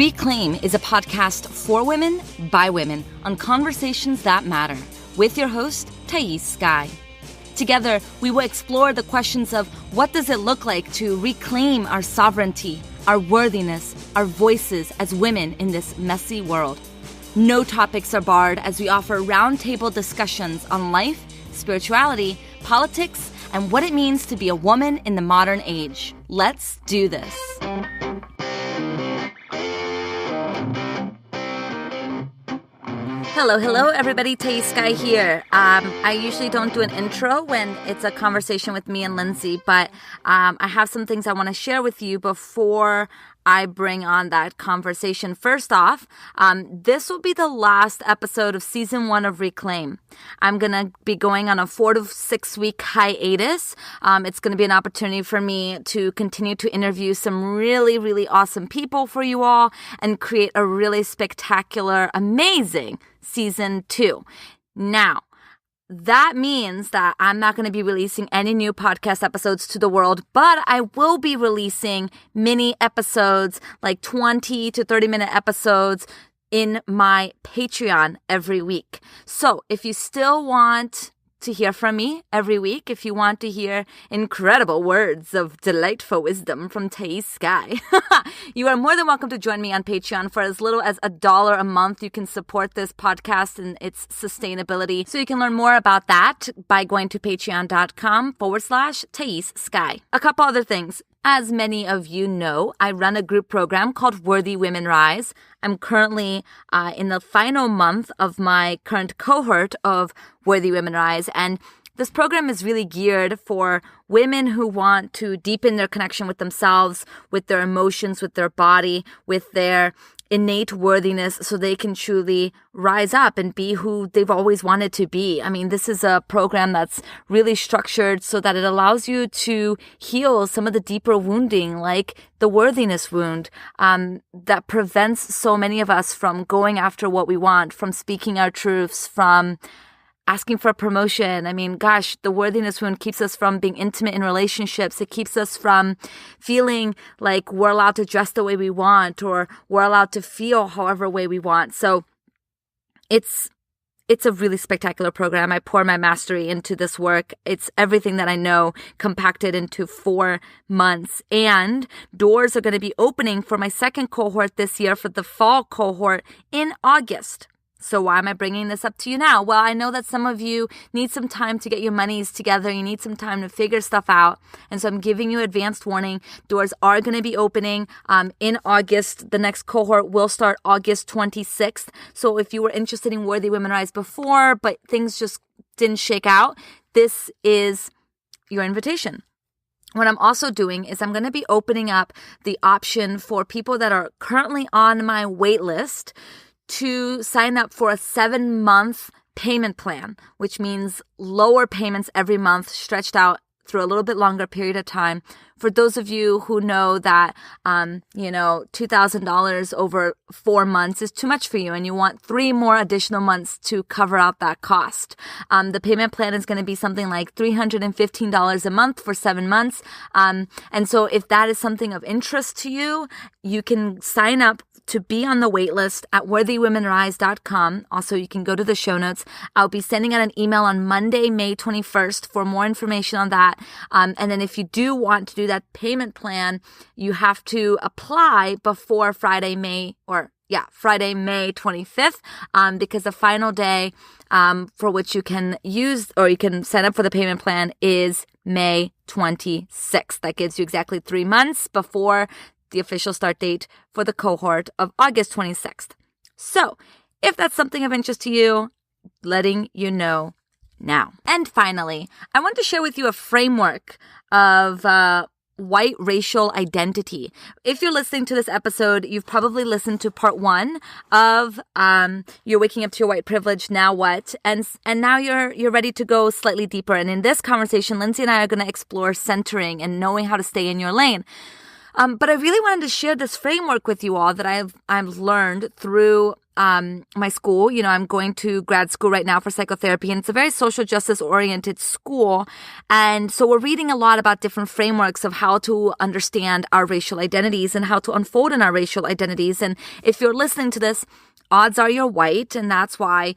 Reclaim is a podcast for women, by women, on conversations that matter, with your host, Thais Sky. Together, we will explore the questions of what does it look like to reclaim our sovereignty, our worthiness, our voices as women in this messy world. No topics are barred as we offer roundtable discussions on life, spirituality, politics, and what it means to be a woman in the modern age. Let's do this. Hello, everybody. Thais Sky here. I usually don't do an intro when it's a conversation with me and Lindsey, but I have some things I want to share with you before I bring on that conversation. First off, this will be the last episode of season 1 of Reclaim. I'm going to be going on a 4 to 6 week hiatus. It's going to be an opportunity for me to continue to interview some really, really awesome people for you all and create a really spectacular, amazing season 2. Now, that means that I'm not going to be releasing any new podcast episodes to the world, but I will be releasing mini episodes, like 20 to 30-minute episodes in my Patreon every week. So if you still want to hear from me every week, if you want to hear incredible words of delightful wisdom from Thais Sky, you are more than welcome to join me on Patreon. For as little as $1 a month, you can support this podcast and its sustainability. So you can learn more about that by going to patreon.com/Thais Sky. A couple other things. As many of you know, I run a group program called Worthy Women Rise. I'm currently in the final month of my current cohort of Worthy Women Rise, and this program is really geared for women who want to deepen their connection with themselves, with their emotions, with their body, with their innate worthiness, so they can truly rise up and be who they've always wanted to be. I mean, this is a program that's really structured so that it allows you to heal some of the deeper wounding, like the worthiness wound, that prevents so many of us from going after what we want, from speaking our truths, from asking for a promotion. I mean, gosh, the worthiness wound keeps us from being intimate in relationships. It keeps us from feeling like we're allowed to dress the way we want, or we're allowed to feel however way we want. So it's a really spectacular program. I pour my mastery into this work. It's everything that I know compacted into 4 months. And doors are going to be opening for my second cohort this year, for the fall cohort, in August. So why am I bringing this up to you now? Well, I know that some of you need some time to get your monies together. You need some time to figure stuff out. And so I'm giving you advanced warning. Doors are going to be opening in August. The next cohort will start August 26th. So if you were interested in Worthy Women Rise before, but things just didn't shake out, this is your invitation. What I'm also doing is I'm going to be opening up the option for people that are currently on my wait list to sign up for a 7-month payment plan, which means lower payments every month stretched out through a little bit longer period of time. For those of you who know that, $2,000 over 4 months is too much for you and you want 3 more additional months to cover out that cost. The payment plan is going to be something like $315 a month for 7 months. And so if that is something of interest to you, you can sign up to be on the wait list at worthywomenrise.com. Also, you can go to the show notes. I'll be sending out an email on Monday, May 21st for more information on that. And then if you do want to do that payment plan, you have to apply before Friday, May 25th, because the final day for which you can use or you can sign up for the payment plan is May 26th. That gives you exactly 3 months before the official start date for the cohort of August 26th. So if that's something of interest to you, letting you know now. And finally, I want to share with you a framework of white racial identity. If you're listening to this episode, you've probably listened to part 1 of You're Waking Up to Your White Privilege, Now What? And now you're ready to go slightly deeper. And in this conversation, Lindsey and I are going to explore centering and knowing how to stay in your lane. But I really wanted to share this framework with you all that I've learned through my school. I'm going to grad school right now for psychotherapy, and it's a very social justice oriented school. And so we're reading a lot about different frameworks of how to understand our racial identities and how to unfold in our racial identities. And if you're listening to this, odds are you're white, and that's why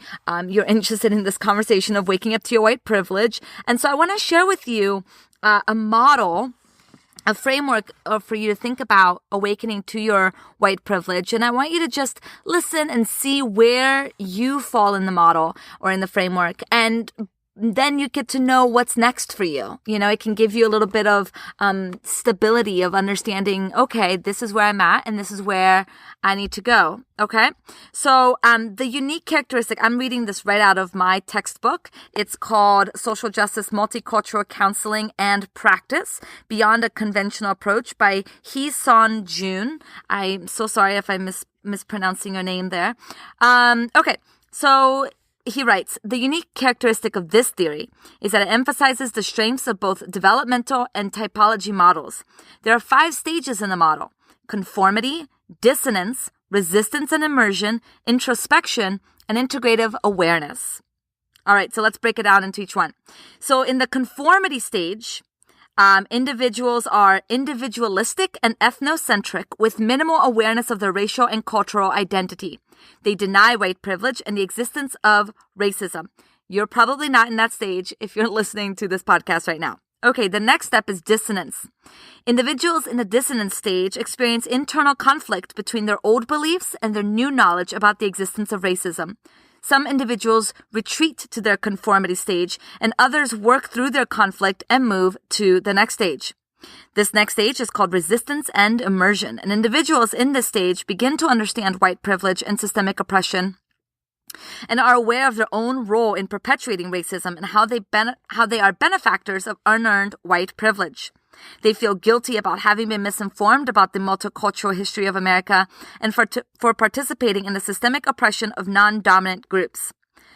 you're interested in this conversation of waking up to your white privilege. And so I want to share with you a model, a framework for you to think about awakening to your white privilege. And I want you to just listen and see where you fall in the model or in the framework. And then you get to know what's next for you. It can give you a little bit of stability of understanding, okay, this is where I'm at and this is where I need to go. Okay. So the unique characteristic, I'm reading this right out of my textbook. It's called Social Justice, Multicultural Counseling and Practice, Beyond a Conventional Approach by Hee-Son Jun. I'm so sorry if I'm mispronouncing your name there. Okay. So he writes, the unique characteristic of this theory is that it emphasizes the strengths of both developmental and typology models. There are 5 stages in the model: conformity, dissonance, resistance and immersion, introspection, and integrative awareness. All right, so let's break it down into each one. So in the conformity stage, individuals are individualistic and ethnocentric with minimal awareness of their racial and cultural identity. They deny white privilege and the existence of racism. You're probably not in that stage if you're listening to this podcast right now. Okay, the next step is dissonance. Individuals in the dissonance stage experience internal conflict between their old beliefs and their new knowledge about the existence of racism. Some individuals retreat to their conformity stage, and others work through their conflict and move to the next stage. This next stage is called resistance and immersion, and individuals in this stage begin to understand white privilege and systemic oppression and are aware of their own role in perpetuating racism and how they are benefactors of unearned white privilege. They feel guilty about having been misinformed about the multicultural history of America and for participating in the systemic oppression of non-dominant groups.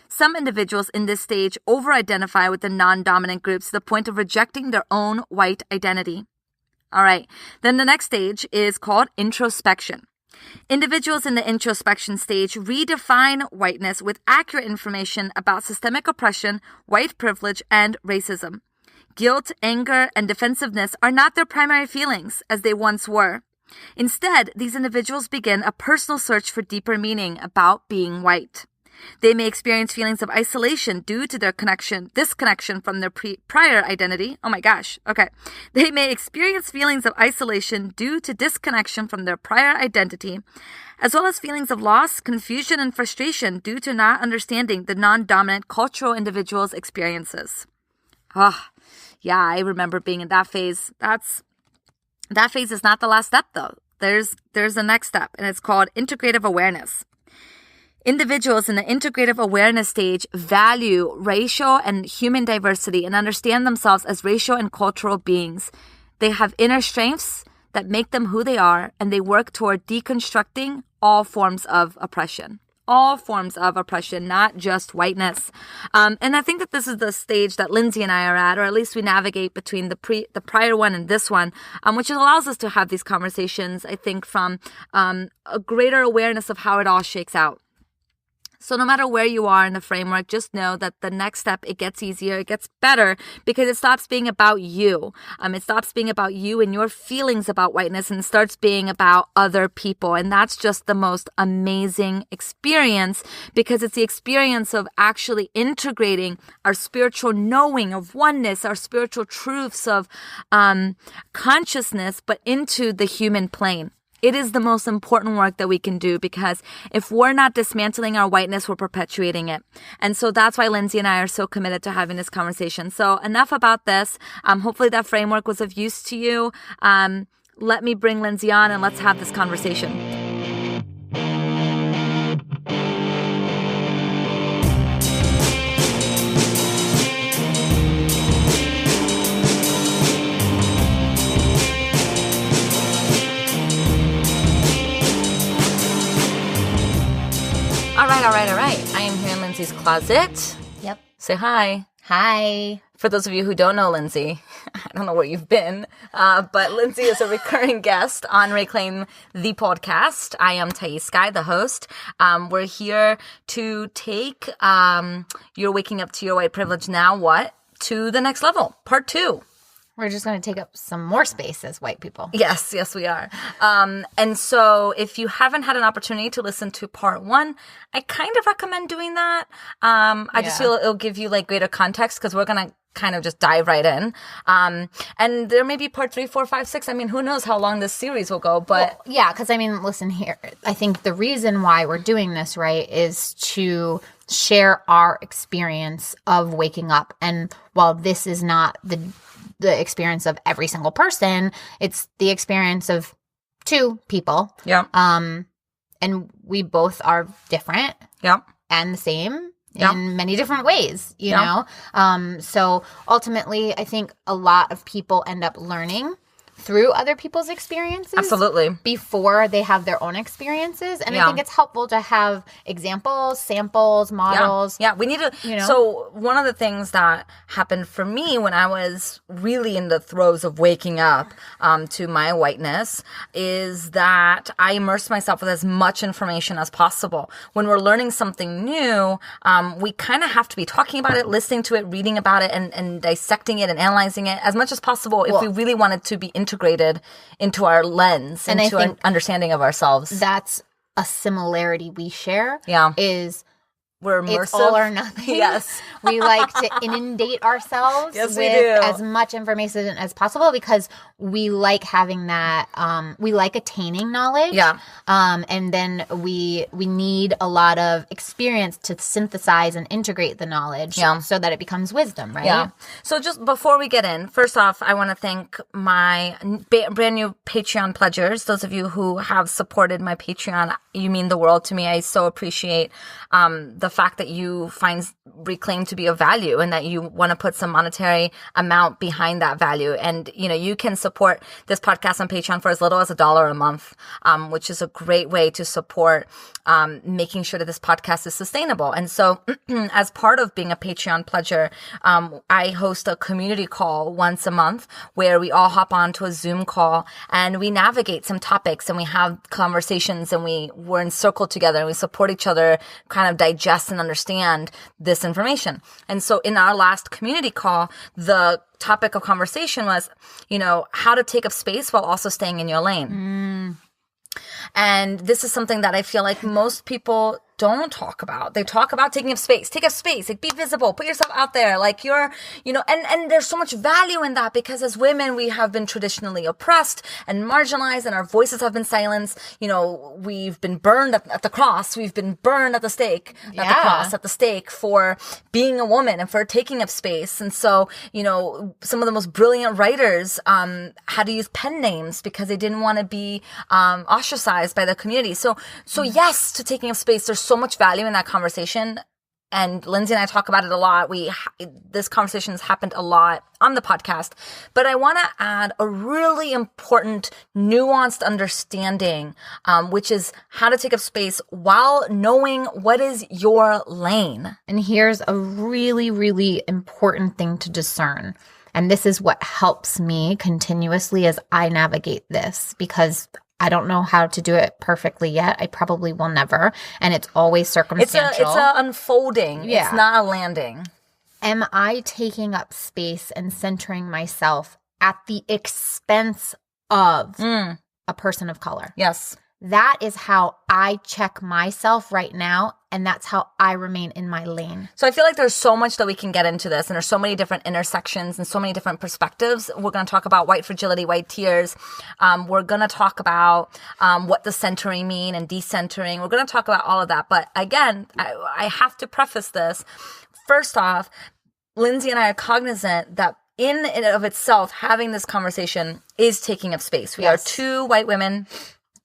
Some individuals in this stage over-identify with the non-dominant groups to the point of rejecting their own white identity. All right. Then the next stage is called introspection. Individuals in the introspection stage redefine whiteness with accurate information about systemic oppression, white privilege, and racism. Guilt, anger, and defensiveness are not their primary feelings, as they once were. Instead, these individuals begin a personal search for deeper meaning about being white. They may experience feelings of isolation due to their disconnection from their prior identity. Oh my gosh. Okay. They may experience feelings of isolation due to disconnection from their prior identity, as well as feelings of loss, confusion, and frustration due to not understanding the non-dominant cultural individual's experiences. Yeah, I remember being in that phase. That phase is not the last step, though. There's the next step, and it's called integrative awareness. Individuals in the integrative awareness stage value racial and human diversity and understand themselves as racial and cultural beings. They have inner strengths that make them who they are, and they work toward deconstructing all forms of oppression. All forms of oppression, not just whiteness. And I think that this is the stage that Lindsey and I are at, or at least we navigate between the prior one and this one, which allows us to have these conversations, I think, from a greater awareness of how it all shakes out. So no matter where you are in the framework, just know that the next step, it gets easier, it gets better, because it stops being about you. It stops being about you and your feelings about whiteness and starts being about other people. And that's just the most amazing experience, because it's the experience of actually integrating our spiritual knowing of oneness, our spiritual truths of consciousness, but into the human plane. It is the most important work that we can do, because if we're not dismantling our whiteness, we're perpetuating it. And so that's why Lindsey and I are so committed to having this conversation. So enough about this. Hopefully that framework was of use to you. Let me bring Lindsey on and let's have this conversation. All right. I am here in Lindsey's closet. Yep. Say hi. Hi. For those of you who don't know Lindsey, I don't know where you've been, but Lindsey is a recurring guest on Reclaim the Podcast. I am Thais Sky, the host. We're here to take You're Waking Up to Your White Privilege Now What? To the next level, part 2. We're just going to take up some more space as white people. Yes, we are. And so if you haven't had an opportunity to listen to part 1, I kind of recommend doing that. I just feel it'll give you like greater context because we're going to kind of just dive right in. And there may be part 3, 4, 5, 6. I mean, who knows how long this series will go, but. Well, yeah, because I mean, listen here. I think the reason why we're doing this, right, is to share our experience of waking up. And while this is not the experience of every single person, it's the experience of 2 people. Yeah. And we both are different. Yeah. And the same in many different ways, you know? So ultimately, I think a lot of people end up learning through other people's experiences. Absolutely. Before they have their own experiences. And I think it's helpful to have examples, samples, models. Yeah, we need to. So one of the things that happened for me when I was really in the throes of waking up to my whiteness is that I immersed myself with as much information as possible. When we're learning something new, we kind of have to be talking about it, listening to it, reading about it, and dissecting it and analyzing it as much as possible if we really want it to be integrated into our lens, and into our understanding of ourselves. That's a similarity we share. Yeah. Is we're immersive. It's all or nothing. Yes. We like to inundate ourselves with as much information as possible because we like having that, we like attaining knowledge. Yeah. And then we need a lot of experience to synthesize and integrate the knowledge so that it becomes wisdom, right? Yeah. So just before we get in, first off, I want to thank my brand new Patreon pledgers. Those of you who have supported my Patreon, you mean the world to me. I so appreciate the fact that you find Reclaim to be of value and that you want to put some monetary amount behind that value. And, you can support this podcast on Patreon for as little as $1 a month, which is a great way to support making sure that this podcast is sustainable. And so as part of being a Patreon pledger, I host a community call once a month where we all hop on to a Zoom call and we navigate some topics and we have conversations and we're encircled together and we support each other, kind of digest and understand this information. And so in our last community call, the topic of conversation was, how to take up space while also staying in your lane. And this is something that I feel like most people don't talk about. They talk about taking up space. Take up space. Like, be visible. Put yourself out there. Like, you're, and there's so much value in that because as women, we have been traditionally oppressed and marginalized and our voices have been silenced. We've been burned at the cross. We've been burned at the stake, not the cross, at the stake for being a woman and for taking up space. And so, some of the most brilliant writers, had to use pen names because they didn't want to be, ostracized by the community. So yes, to taking up space, there's so much value in that conversation. And Lindsey and I talk about it a lot. This conversation has happened a lot on the podcast, but I want to add a really important, nuanced understanding, which is how to take up space while knowing what is your lane. And here's a really, really important thing to discern. And this is what helps me continuously as I navigate this, because I don't know how to do it perfectly yet. I probably will never. And it's always circumstantial. It's a unfolding. Yeah. It's not a landing. Am I taking up space and centering myself at the expense of a person of color? Yes. That is how I check myself right now, and that's how I remain in my lane. So I feel like there's so much that we can get into this, and there's so many different intersections and so many different perspectives. We're going to talk about white fragility, white tears. We're going to talk about what the centering mean and decentering. We're going to talk about all of that. But again, I have to preface this. First off, Lindsey and I are cognizant that in and of itself, having this conversation is taking up space. We are 2 white women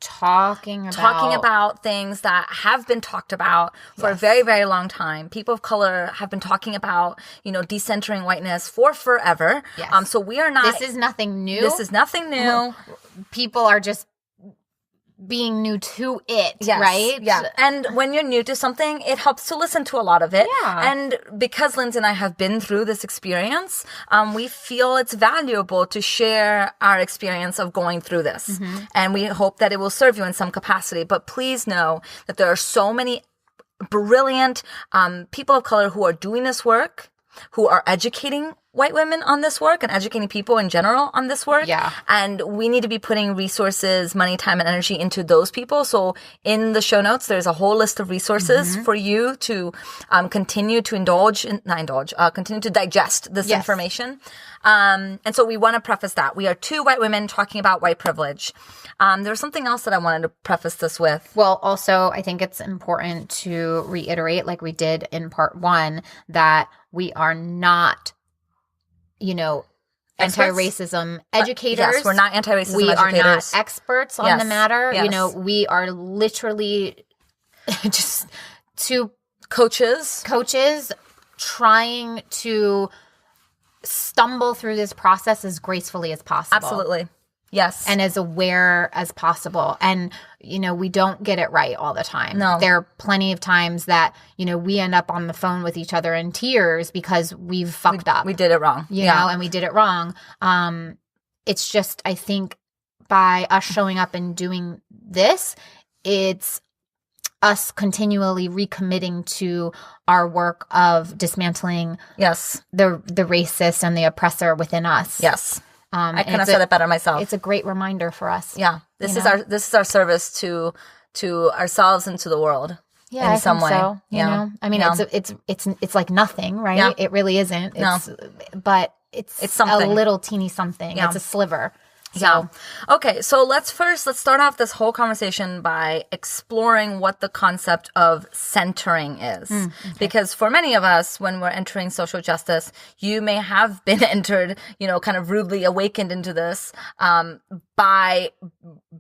talking about things that have been talked about for a very, very long time. People of color have been talking about, decentering whiteness for forever. Yes. So we are not. This is nothing new. This is nothing new. People are just being new to it, yes, right? Yeah. And when you're new to something, it helps to listen to a lot of it. Yeah. And because Lindsey and I have been through this experience, we feel it's valuable to share our experience of going through this. And we hope that it will serve you in some capacity. But please know that there are so many brilliant people of color who are doing this work, who are educating white women on this work and educating people in general on this work. Yeah. And we need to be putting resources, money, time, and energy into those people. So in the show notes, there's a whole list of resources for you to continue to continue to digest this information. And so we want to preface that. We are two white women talking about white privilege. There's something else that I wanted to preface this with. Well, also, I think it's important to reiterate, like we did in part 1, that we are not, anti-racism educators. Yes, we're not anti-racism we educators. We are not experts on the matter. Yes. We are literally just two coaches trying to stumble through this process as gracefully as possible. Absolutely. Yes. And as aware as possible. And, we don't get it right all the time. No. There are plenty of times that, we end up on the phone with each other in tears because we've fucked up. We did it wrong. You know, and we did it wrong. It's just, I think, by us showing up and doing this, it's us continually recommitting to our work of dismantling the racist and the oppressor within us. Yes. I couldn't have said it better myself. It's a great reminder for us. Yeah. This is our service to ourselves and to the world. Yeah, in some way. So, you know. I mean, it's like nothing, right? Yeah. It really isn't. But it's something. A little teeny something. Yeah. It's a sliver. So. Yeah. Okay, so let's start off this whole conversation by exploring what the concept of centering is. Okay. Because for many of us, when we're entering social justice, you may have been entered, kind of rudely awakened into this by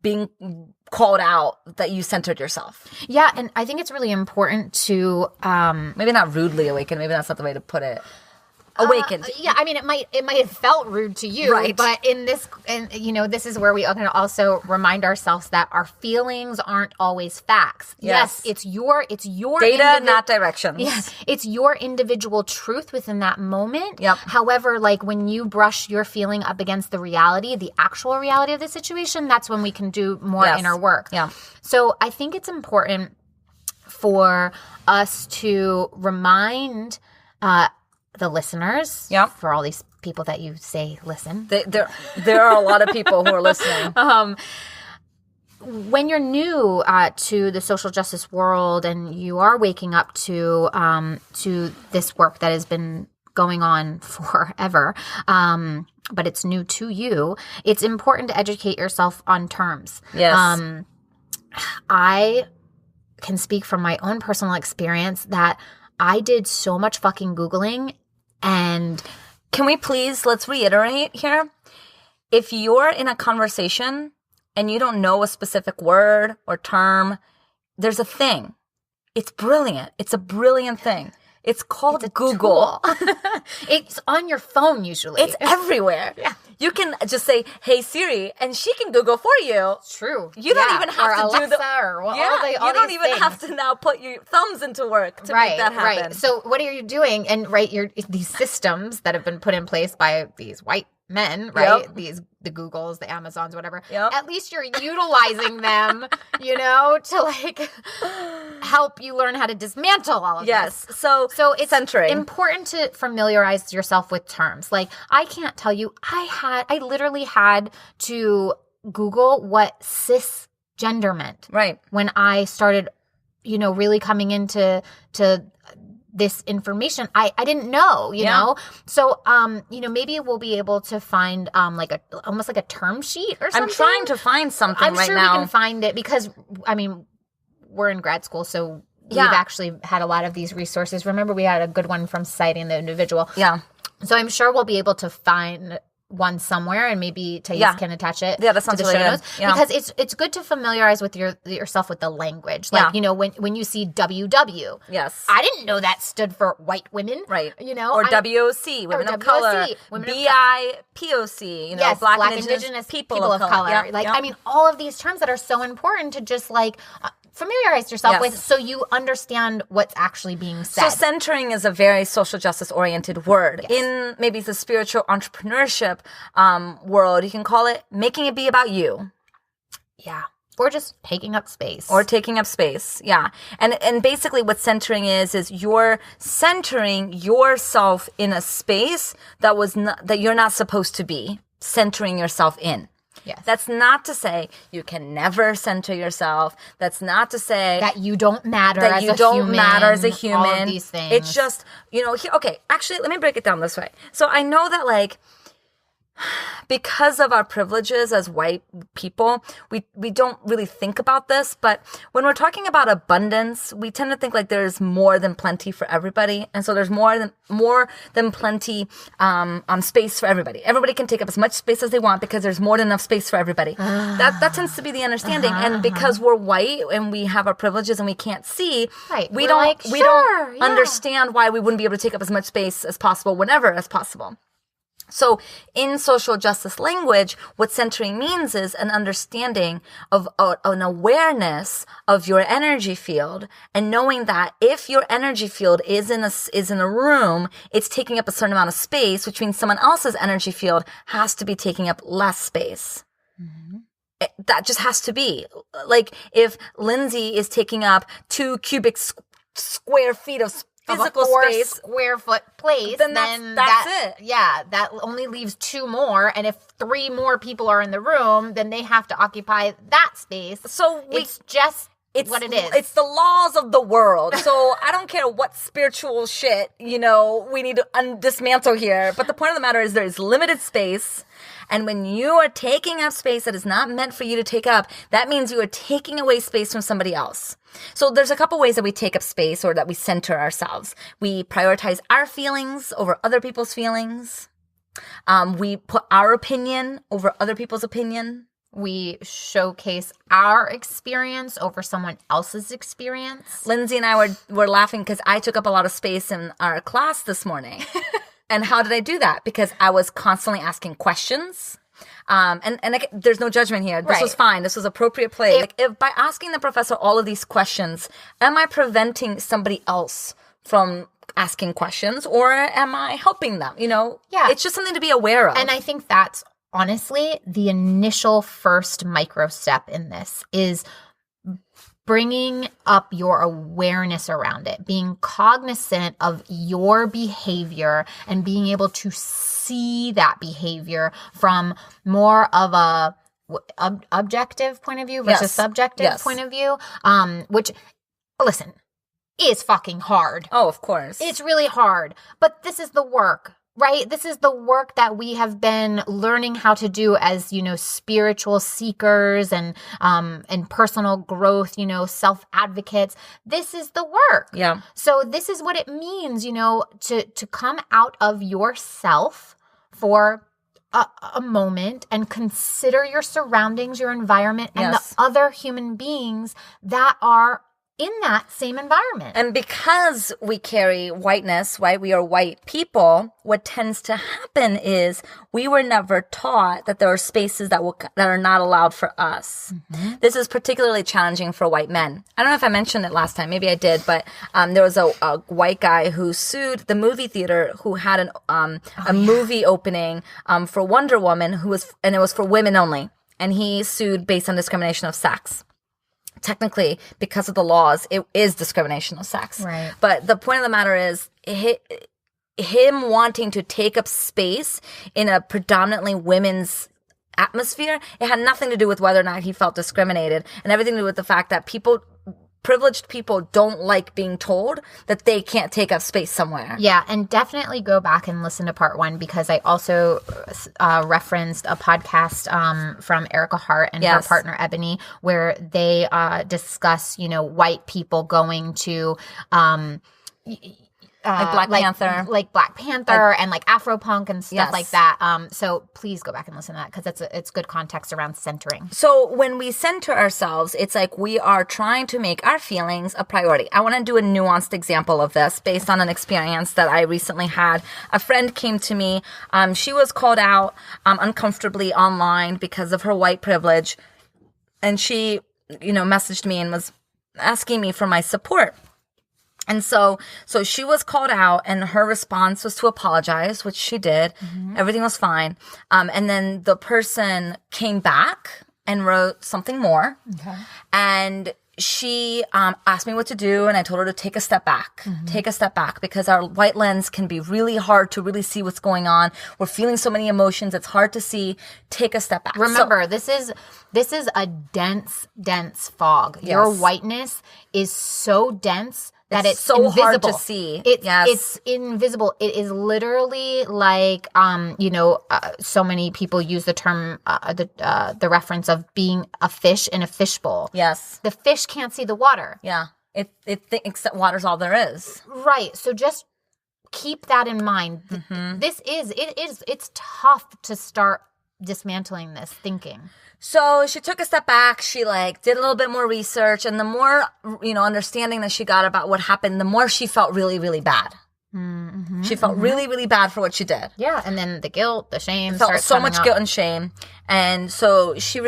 being called out that you centered yourself. Yeah, and I think it's really important to maybe not rudely awakened, maybe that's not the way to put it. Awakened. I mean, it might have felt rude to you, right? But this is where we can also remind ourselves that our feelings aren't always facts. Yes, it's your data, not directions. Yes, it's your individual truth within that moment. Yep. However, like when you brush your feeling up against the reality, the actual reality of the situation, that's when we can do more inner work. Yeah. So I think it's important for us to remind the listeners, for all these people that you say listen. There are a lot of people who are listening. When you're new to the social justice world and you are waking up to this work that has been going on forever, but it's new to you, it's important to educate yourself on terms. Yes. I can speak from my own personal experience that I did so much fucking Googling. And can we please, let's reiterate here. If you're in a conversation and you don't know a specific word or term, there's a thing. It's brilliant. It's a brilliant thing. It's called Google. It's on your phone usually. It's everywhere. Yeah. You can just say, "Hey Siri," and she can Google for you. It's true. You don't even have to Alexa do the all you don't even things. have to now put your thumbs into work to make that happen. Right. So what are you doing? And these systems that have been put in place by these white men, right? Yep. The Googles, the Amazons, whatever. Yep. At least you're utilizing them, to like help you learn how to dismantle all of this. Yes. So it's centering. Important to familiarize yourself with terms. Like I can't tell you, I literally had to Google what cisgender meant. Right. When I started, really coming into this information, I didn't know, you know? So, maybe we'll be able to find almost like a term sheet or something. I'm trying to find something right now. I'm sure we can find it because, we're in grad school, so we've actually had a lot of these resources. Remember, we had a good one from Society and the Individual. Yeah. So I'm sure we'll be able to find one somewhere, and maybe Thais can attach it that sounds to the really show good. notes. Yeah. Because it's good to familiarize with yourself with the language. Like, when you see WW. Yes. I didn't know that stood for white women. Right. Or WOC, women of color. BIPOC, black indigenous people of color. Yep. I mean, all of these terms that are so important to just familiarize yourself with, so you understand what's actually being said. So centering is a very social justice oriented word. Yes. In maybe the spiritual entrepreneurship world, you can call it making it be about you. Yeah. Or just taking up space. Yeah. And basically what centering is you're centering yourself in a space that you're not supposed to be centering yourself in. Yes. That's not to say you can never center yourself. That's not to say that you don't matter as a human. All of these things. It's just, okay, actually, let me break it down this way. So I know that because of our privileges as white people, we don't really think about this, but when we're talking about abundance, we tend to think there's more than plenty for everybody, and so there's more than plenty space for everybody. Everybody can take up as much space as they want because there's more than enough space for everybody. That tends to be the understanding, and because we're white and we have our privileges and we can't see, we don't understand why we wouldn't be able to take up as much space as possible whenever as possible. So in social justice language, what centering means is an understanding of an awareness of your energy field, and knowing that if your energy field is in a room, it's taking up a certain amount of space, which means someone else's energy field has to be taking up less space. Mm-hmm. That just has to be. If Lindsey is taking up 2 cubic square feet of physical space, square foot place, then that's it. Yeah, that only leaves 2 more, and if 3 more people are in the room, then they have to occupy that space. So it's what it is. It's the laws of the world. So I don't care what spiritual shit we need to dismantle here. But the point of the matter is there is limited space. And when you are taking up space that is not meant for you to take up, that means you are taking away space from somebody else. So there's a couple ways that we take up space or that we center ourselves. We prioritize our feelings over other people's feelings. We put our opinion over other people's opinion. We showcase our experience over someone else's experience. Lindsey and I were laughing because I took up a lot of space in our class this morning. And how did I do that? Because I was constantly asking questions. There's no judgment here. This was fine. This was appropriate play. If by asking the professor all of these questions, am I preventing somebody else from asking questions, or am I helping them? It's just something to be aware of. And I think that's honestly the initial first micro step in this is bringing up your awareness around it, being cognizant of your behavior and being able to see that behavior from more of a objective point of view versus subjective point of view, which, listen, is fucking hard. Oh, of course. It's really hard, but this is the work. Right? This is the work that we have been learning how to do as, spiritual seekers and personal growth, self-advocates. This is the work. Yeah. So this is what it means, to come out of yourself for a moment and consider your surroundings, your environment, and the other human beings that are in that same environment. And because we carry whiteness, right? We are white people. What tends to happen is we were never taught that there are spaces that are not allowed for us. Mm-hmm. This is particularly challenging for white men. I don't know if I mentioned it last time. Maybe I did, but there was a white guy who sued the movie theater who had a movie opening for Wonder Woman, and it was for women only. And he sued based on discrimination of sex. Technically, because of the laws, it is discrimination of sex. Right. But the point of the matter is him wanting to take up space in a predominantly women's atmosphere. It had nothing to do with whether or not he felt discriminated, and everything to do with the fact that privileged people don't like being told that they can't take up space somewhere. Yeah, and definitely go back and listen to part 1, because I also referenced a podcast from Erica Hart and her partner Ebony, where they discuss, white people going to like Black Panther and like Afropunk and stuff Yes. like that. So please go back and listen to that because it's good context around centering. So when we center ourselves, it's like we are trying to make our feelings a priority. I want to do a nuanced example of this based on an experience that I recently had. A friend came to me. She was called out uncomfortably online because of her white privilege. And she, messaged me and was asking me for my support. And so she was called out and her response was to apologize, which she did. Mm-hmm. Everything was fine. And then the person came back and wrote something more. Okay. And she asked me what to do, and I told her to take a step back. Mm-hmm. Take a step back, because our white lens can be really hard to really see what's going on. We're feeling so many emotions. It's hard to see. Take a step back. Remember, this is a dense fog. Yes. Your whiteness is so dense that it's so invisible. Hard to see. It's invisible. It is literally like, so many people use the term, the reference of being a fish in a fishbowl. Yes. The fish can't see the water. Yeah. It thinks that water's all there is. Right. So just keep that in mind. Mm-hmm. It's tough to start dismantling this thinking. So she took a step back. She did a little bit more research, and the more, understanding that she got about what happened, the more she felt really, really bad. Mm-hmm, she felt really, really bad for what she did. Yeah. And then the guilt, the shame. Felt so much guilt and shame. And so she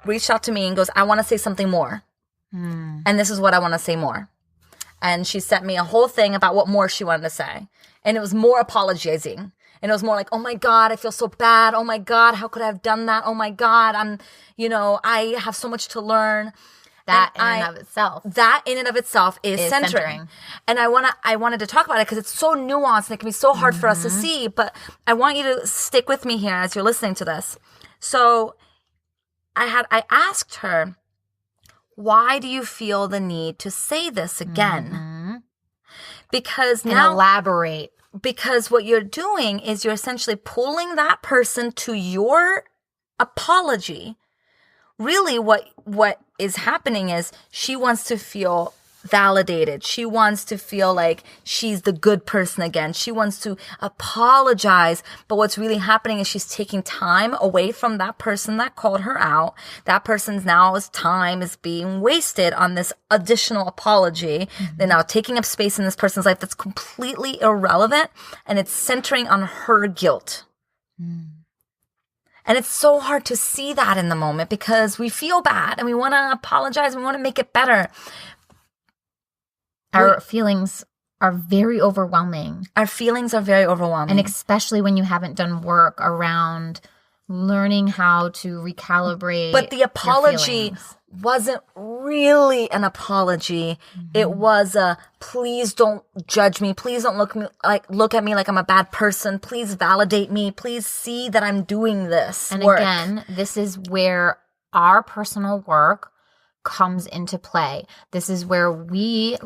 reached out to me and goes, I want to say something more. Mm. And this is what I want to say more. And she sent me a whole thing about what more she wanted to say. And it was more apologizing. And it was more like, oh my God, I feel so bad. Oh my God, how could I have done that? Oh my God, I have so much to learn. That in and of itself is centering. And I wanted to talk about it because it's so nuanced and it can be so hard for us to see. But I want you to stick with me here as you're listening to this. So I asked her, why do you feel the need to say this again? Mm-hmm. Because now elaborate. Because what you're doing is you're essentially pulling that person to your apology. Really, what is happening is she wants to feel validated. She wants to feel like she's the good person again. She wants to apologize. But what's really happening is she's taking time away from that person that called her out. That person's time is being wasted on this additional apology. Mm-hmm. They're now taking up space in this person's life that's completely irrelevant, and it's centering on her guilt. Mm. And it's so hard to see that in the moment because we feel bad and we want to apologize and we want to make it better. Our feelings are very overwhelming. And especially when you haven't done work around learning how to recalibrate. But the apology wasn't really an apology. Mm-hmm. It was a, please don't judge me. Please don't look at me like I'm a bad person. Please validate me. Please see that I'm doing this work. Again, this is where our personal work comes into play. This is where we,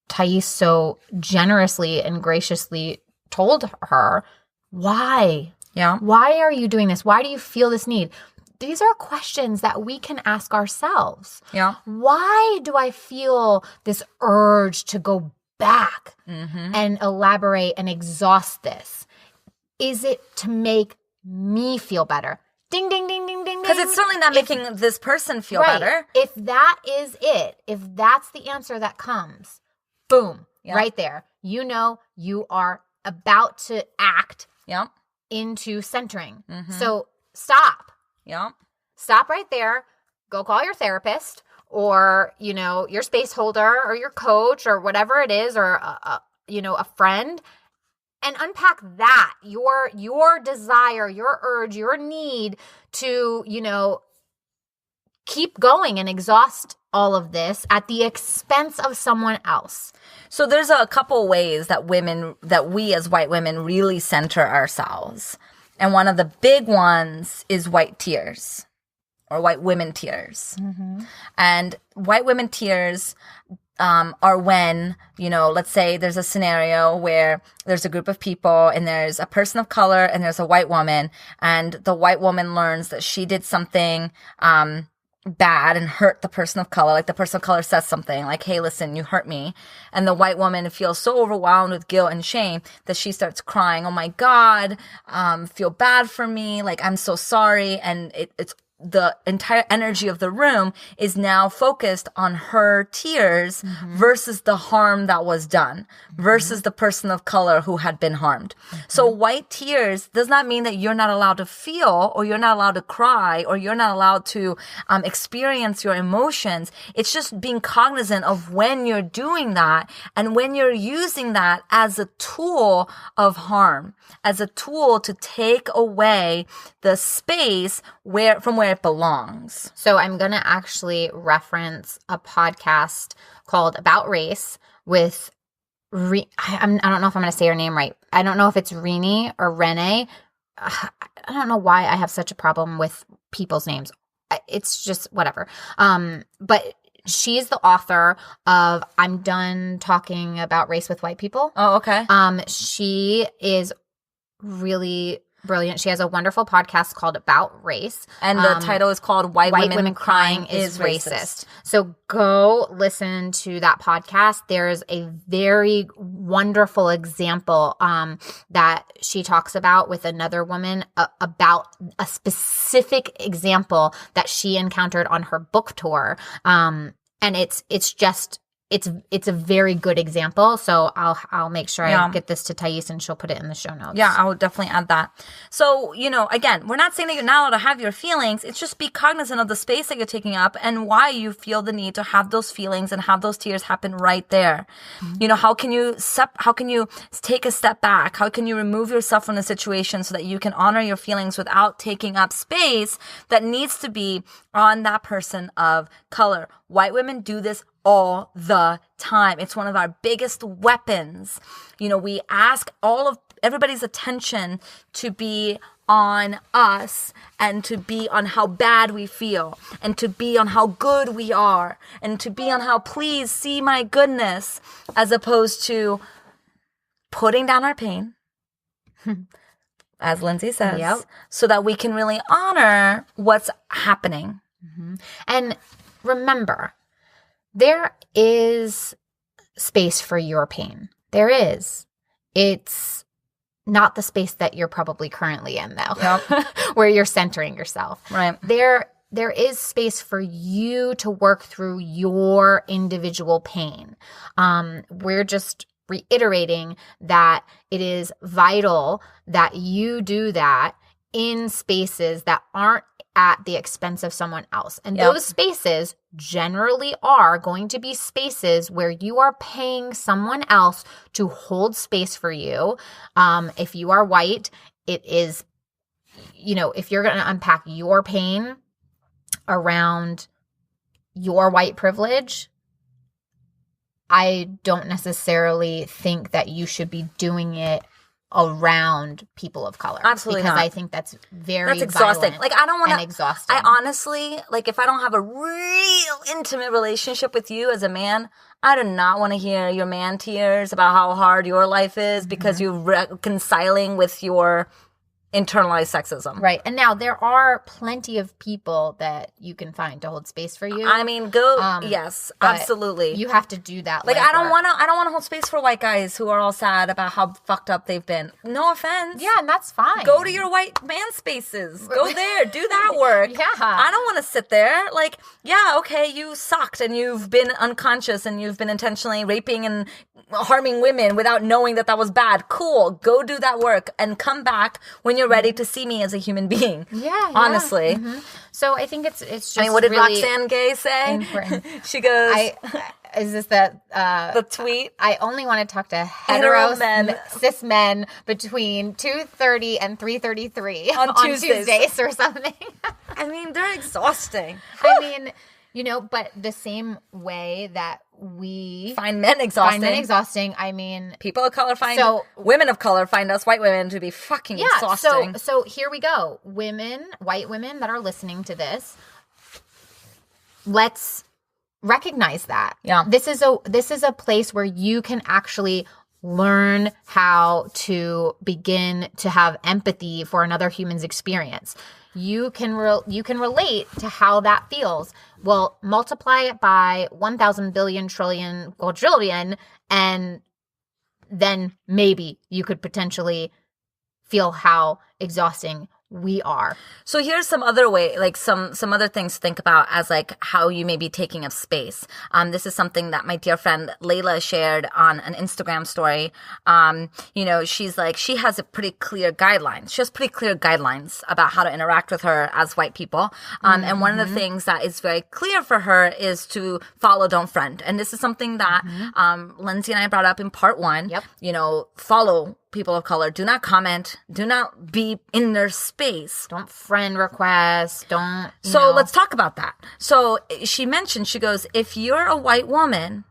Thais so generously and graciously told her, why? Yeah. Why are you doing this? Why do you feel this need? These are questions that we can ask ourselves. Yeah. Why do I feel this urge to go back and elaborate and exhaust this? Is it to make me feel better? Ding, ding, ding, ding, ding, ding. Because it's certainly not making this person feel better. If that is it, if that's the answer that comes, boom, right there. You are about to act into centering. Mm-hmm. So stop. Yeah. Stop right there. Go call your therapist or, your space holder or your coach or whatever it is, or, a friend. And unpack that, your desire, your urge, your need to, keep going and exhaust all of this at the expense of someone else. So there's a couple ways that we as white women really center ourselves. And one of the big ones is white tears or white women tears. Mm-hmm. And white women tears are when, let's say there's a scenario where there's a group of people and there's a person of color and there's a white woman, and the white woman learns that she did something bad and hurt the person of color. Like the person of color says something like, hey, listen, you hurt me. And the white woman feels so overwhelmed with guilt and shame that she starts crying, oh my God, feel bad for me. Like, I'm so sorry. And it's the entire energy of the room is now focused on her tears versus the harm that was done versus the person of color who had been harmed. So white tears does not mean that you're not allowed to feel or you're not allowed to cry or you're not allowed to experience your emotions. It's just being cognizant of when you're doing that and when you're using that as a tool of harm, as a tool to take away the space from where it belongs. So I'm going to actually reference a podcast called About Race with I don't know if I'm going to say her name right. I don't know if it's Renee or Renee. I don't know why I have such a problem with people's names. It's just whatever. But she's the author of I'm Done Talking About Race with White People. Oh, okay. She is really brilliant. She has a wonderful podcast called About Race. And the title is called White Women Crying is Racist. So go listen to that podcast. There's a very wonderful example that she talks about with another woman about a specific example that she encountered on her book tour. And it's a very good example. So I'll make sure I get this to Thais and she'll put it in the show notes. Yeah, I will definitely add that. So, again, we're not saying that you're not allowed to have your feelings. It's just be cognizant of the space that you're taking up and why you feel the need to have those feelings and have those tears happen right there. How can you take a step back? How can you remove yourself from the situation so that you can honor your feelings without taking up space that needs to be on that person of color? White women do this all the time. It's one of our biggest weapons. We ask all of everybody's attention to be on us and to be on how bad we feel and to be on how good we are and to be on how please see my goodness, as opposed to putting down our pain, as Lindsey says, so that we can really honor what's happening. And remember, there is space for your pain. There is. It's not the space that you're probably currently in, though, where you're centering yourself. Right. There is space for you to work through your individual pain. We're just reiterating that it is vital that you do that in spaces that aren't at the expense of someone else. And those spaces generally are going to be spaces where you are paying someone else to hold space for you. If you are white, it is, if you're going to unpack your pain around your white privilege, I don't necessarily think that you should be doing it around people of color. Absolutely because not. I think that's exhausting. Like, I don't want to. Exhausting. I honestly, if I don't have a real intimate relationship with you as a man, I do not want to hear your man tears about how hard your life is because you're reconciling with your internalized sexism. Right. And now there are plenty of people that you can find to hold space for you. I mean, yes, absolutely. You have to do that. I don't want to hold space for white guys who are all sad about how fucked up they've been. No offense. Yeah, and that's fine. Go to your white man spaces. Go there. Do that work. Yeah. I don't want to sit there. Okay, you sucked and you've been unconscious and you've been intentionally raping and harming women without knowing that was bad. Cool. Go do that work and come back when you're ready to see me as a human being. Yeah. Honestly. Mm-hmm. So I think it's just what did really Roxanne Gay say? Important. She goes, is this the tweet? I only want to talk to cis men between 2:30 and 3:33 on Tuesdays or something. I mean, they're exhausting. But the same way that we find men exhausting. I mean, people of color women of color find us white women to be fucking exhausting. So here we go. White women that are listening to this, let's recognize that. Yeah. This is a place where you can actually learn how to begin to have empathy for another human's experience. you can relate to how that feels. Well, multiply it by 1,000 billion trillion quadrillion, and then maybe you could potentially feel how exhausting we are. So here's some other way, like some other things to think about as like how you may be taking up space. This is something that my dear friend Layla shared on an Instagram story. She's like, she has a pretty clear guidelines. She has pretty clear guidelines about how to interact with her as white people. And one of the things that is very clear for her is to follow, don't friend. And this is something that Lindsey and I brought up in part 1. Yep. Follow people of color. Do not comment. Do not be in their space. Don't friend request. Don't. So let's talk about that. So she mentioned, she goes, if you're a white woman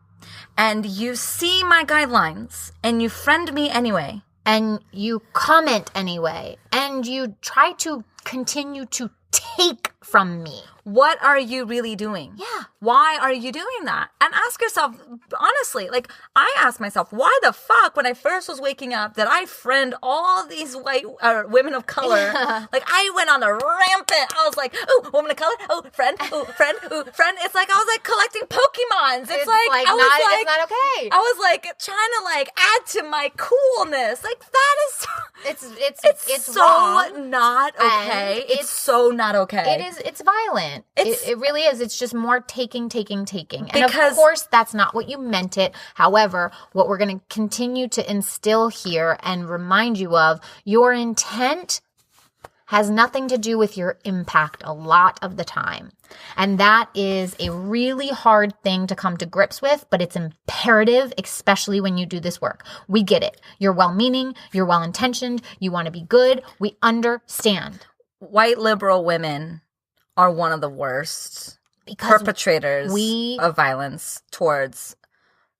and you see my guidelines and you friend me anyway, and you comment anyway, and you try to continue to take from me, what are you really doing? Yeah. Why are you doing that? And ask yourself, honestly, like I asked myself, why the fuck when I first was waking up did I friend all these white women of color? Like I went on a rampant, I was like, oh, woman of color, oh, friend, oh, friend, oh, friend. It's like I was like collecting Pokemons. It's not okay. I was like trying to like add to my coolness. Like that is it's so wrong. Not okay. It's so not okay. It's violent. It really is. It's just more taking. And because, of course, that's not what you meant it. However, what we're going to continue to instill here and remind you of, your intent has nothing to do with your impact a lot of the time. And that is a really hard thing to come to grips with, but it's imperative, especially when you do this work. We get it. You're well-meaning. You're well-intentioned. You want to be good. We understand. White liberal women are one of the worst perpetrators of violence towards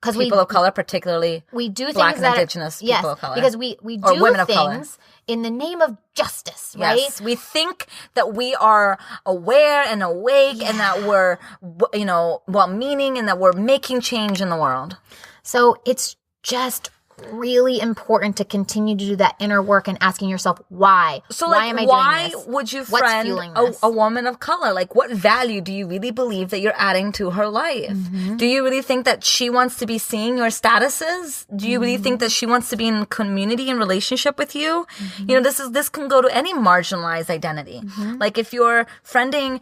people of color, particularly we do Black things and Indigenous people of color. Because we do women of things color in the name of justice, right? Yes, we think that we are aware and awake and that we're, well-meaning and that we're making change in the world. So it's just really important to continue to do that inner work and asking yourself, why? So why am I why doing this? would you What's friend fueling this? a woman of color? Like, what value do you really believe that you're adding to her life? Mm-hmm. Do you really think that she wants to be seeing your statuses? Do you really think that she wants to be in community and relationship with you? Mm-hmm. This can go to any marginalized identity. Mm-hmm. Like if you're friending,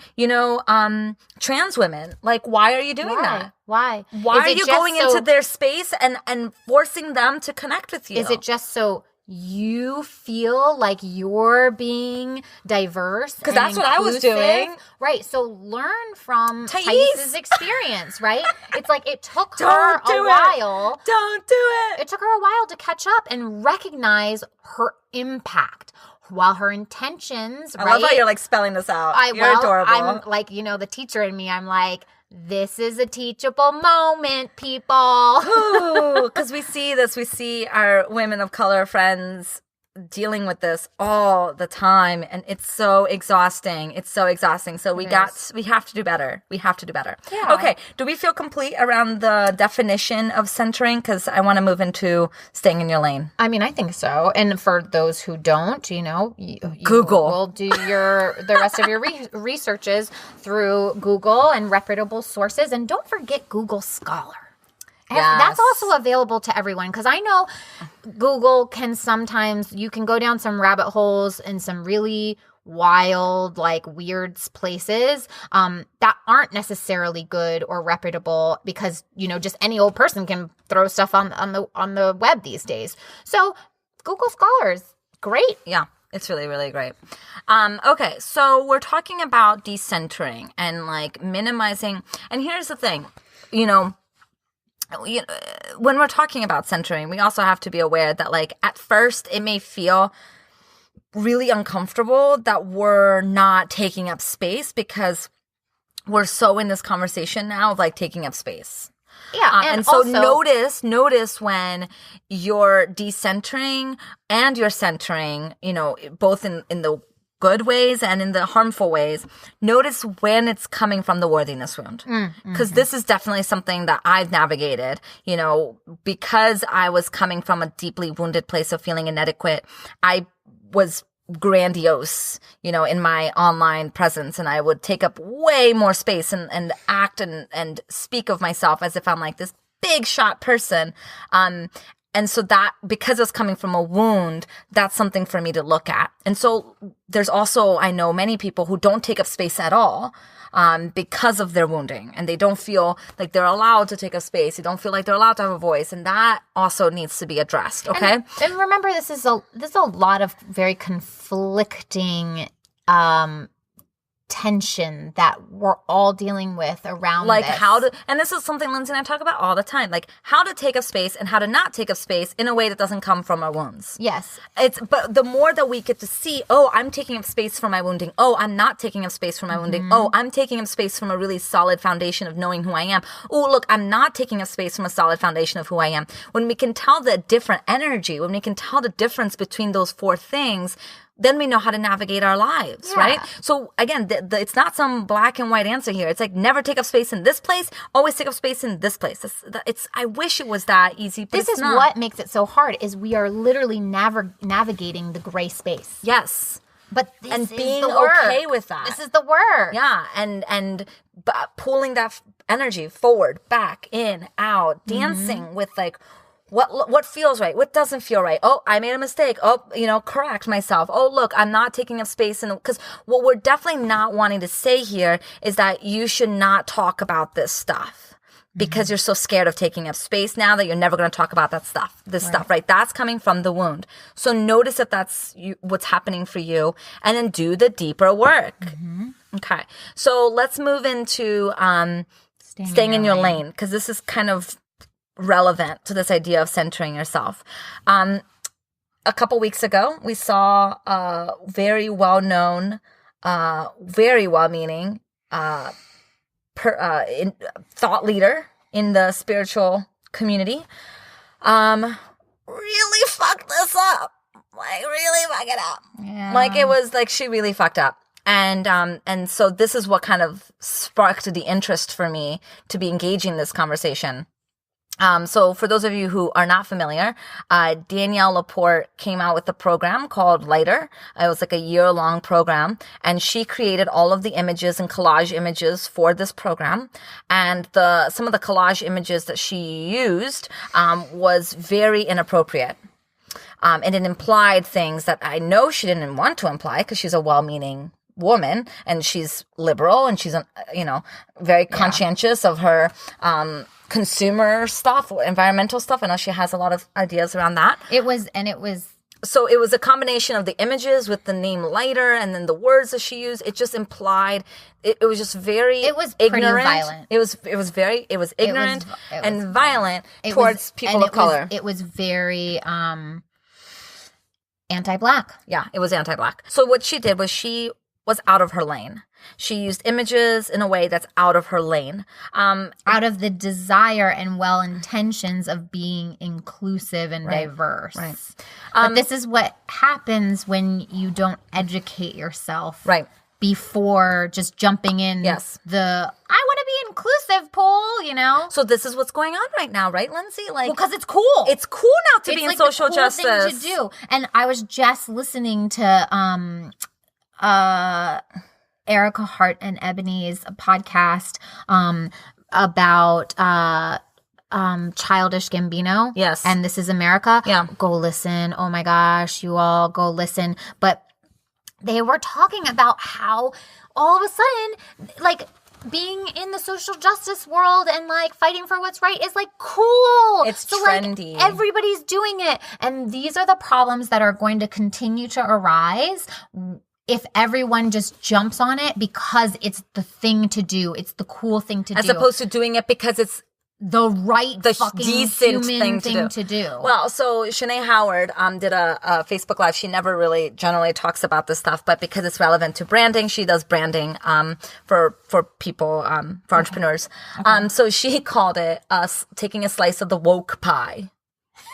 trans women, like why are you doing that? Why? Why are you going into their space and forcing them to connect with you? Is it just so you feel like you're being diverse? Because that's what I was doing. Right. So learn from Thais' experience, right? It's like it took her a while. Don't do it. It took her a while to catch up and recognize her impact. While her intentions, I love how you're like spelling this out. You're adorable. I'm like, the teacher in me, I'm like, this is a teachable moment, people. Because we see this. We see our women of color friends dealing with this all the time, and it's so exhausting. So we have to do better. Yeah. Okay, do we feel complete around the definition of centering? Because I want to move into staying in your lane. I mean, I think so. And for those who don't, you Google will do the rest of your researches through Google and reputable sources, and don't forget Google Scholar. Yes. That's also available to everyone, because I know Google can sometimes, you can go down some rabbit holes and some really wild, like weird places that aren't necessarily good or reputable, because, just any old person can throw stuff on the web these days. So Google Scholars, great. Yeah. It's really, really great. Okay, so we're talking about decentering and like minimizing. And here's the thing, when we're talking about centering, we also have to be aware that like at first it may feel really uncomfortable that we're not taking up space, because we're so in this conversation now of like taking up space. Yeah. And so also, notice when you're decentering and you're centering, both in the good ways and in the harmful ways. Notice when it's coming from the worthiness wound. Because this is definitely something that I've navigated, because I was coming from a deeply wounded place of feeling inadequate. I was grandiose, in my online presence, and I would take up way more space and act and speak of myself as if I'm like this big shot person. And so that, because it's coming from a wound, that's something for me to look at. And so there's also, I know many people who don't take up space at all, because of their wounding, and they don't feel like they're allowed to take up space. They don't feel like they're allowed to have a voice, and that also needs to be addressed. Okay. And remember, this is a lot of very conflicting, tension that we're all dealing with around like this. how to, and this is something Lindsey and I talk about all the time, like how to take up space and how to not take up space in a way that doesn't come from our wounds. Yes. But the more that we get to see, oh, I'm taking up space from my wounding. Oh, I'm not taking up space from my wounding. Oh, I'm taking up space from a really solid foundation of knowing who I am. Oh, look, I'm not taking up space from a solid foundation of who I am. When we can tell the different energy, when we can tell the difference between those four things, then we know how to navigate our lives, right? So again, it's not some black and white answer here. It's like never take up space in this place, always take up space in this place. I wish it was that easy, but this is not. What makes it so hard is we are literally navigating the gray space. Yes. But and being okay with that. This is the work. Yeah, and pulling that energy forward, back, in, out, dancing with like, what feels right? What doesn't feel right? Oh, I made a mistake. Oh, correct myself. Oh, look, I'm not taking up space. Because what we're definitely not wanting to say here is that you should not talk about this stuff because you're so scared of taking up space now that you're never going to talk about that stuff, stuff, right? That's coming from the wound. So notice if that's what's happening for you, and then do the deeper work. Okay. So let's move into staying in your lane, because this is kind of relevant to this idea of centering yourself. A couple weeks ago, we saw a very well-known, very well-meaning thought leader in the spiritual community really fucked this up. Like, really fuck it up. Yeah. Like, it was like she really fucked up. And so this is what kind of sparked the interest for me to be engaging this conversation. So for those of you who are not familiar, Danielle Laporte came out with a program called Lighter. It was like a year-long program, and she created all of the images and collage images for this program. And some of the collage images that she used was very inappropriate. And it implied things that I know she didn't want to imply, because she's a well-meaning woman and she's liberal and she's very conscientious of her consumer stuff, environmental stuff. I know she has a lot of ideas around that. So it was a combination of the images with the name Lighter and then the words that she used. It just implied it was just very ignorant. Pretty violent. It was ignorant and violent towards people of color. It was very anti-black. Yeah, it was anti-black. So what she did was she was out of her lane. She used images in a way that's out of her lane. Out of the desire and well-intentions of being inclusive and diverse. Right. But this is what happens when you don't educate yourself. Right. Before just jumping in I want to be inclusive pool, So this is what's going on right now, right, Lindsey? Like, because it's cool. It's cool now to be in social justice. It's thing to do. And I was just listening to Erica Hart and Ebony's podcast about Childish Gambino. Yes. And This Is America. Yeah. Go listen. Oh my gosh, you all go listen. But they were talking about how all of a sudden, like, being in the social justice world and like fighting for what's right is like cool. It's trendy. Like, everybody's doing it. And these are the problems that are going to continue to arise if everyone just jumps on it because it's the thing to do. It's the cool thing to do. As opposed to doing it because it's the fucking decent human thing to do. Well, so Shanae Howard did a Facebook Live. She never really generally talks about this stuff, but because it's relevant to branding, she does branding for people, for entrepreneurs. Okay. So she called it taking a slice of the woke pie.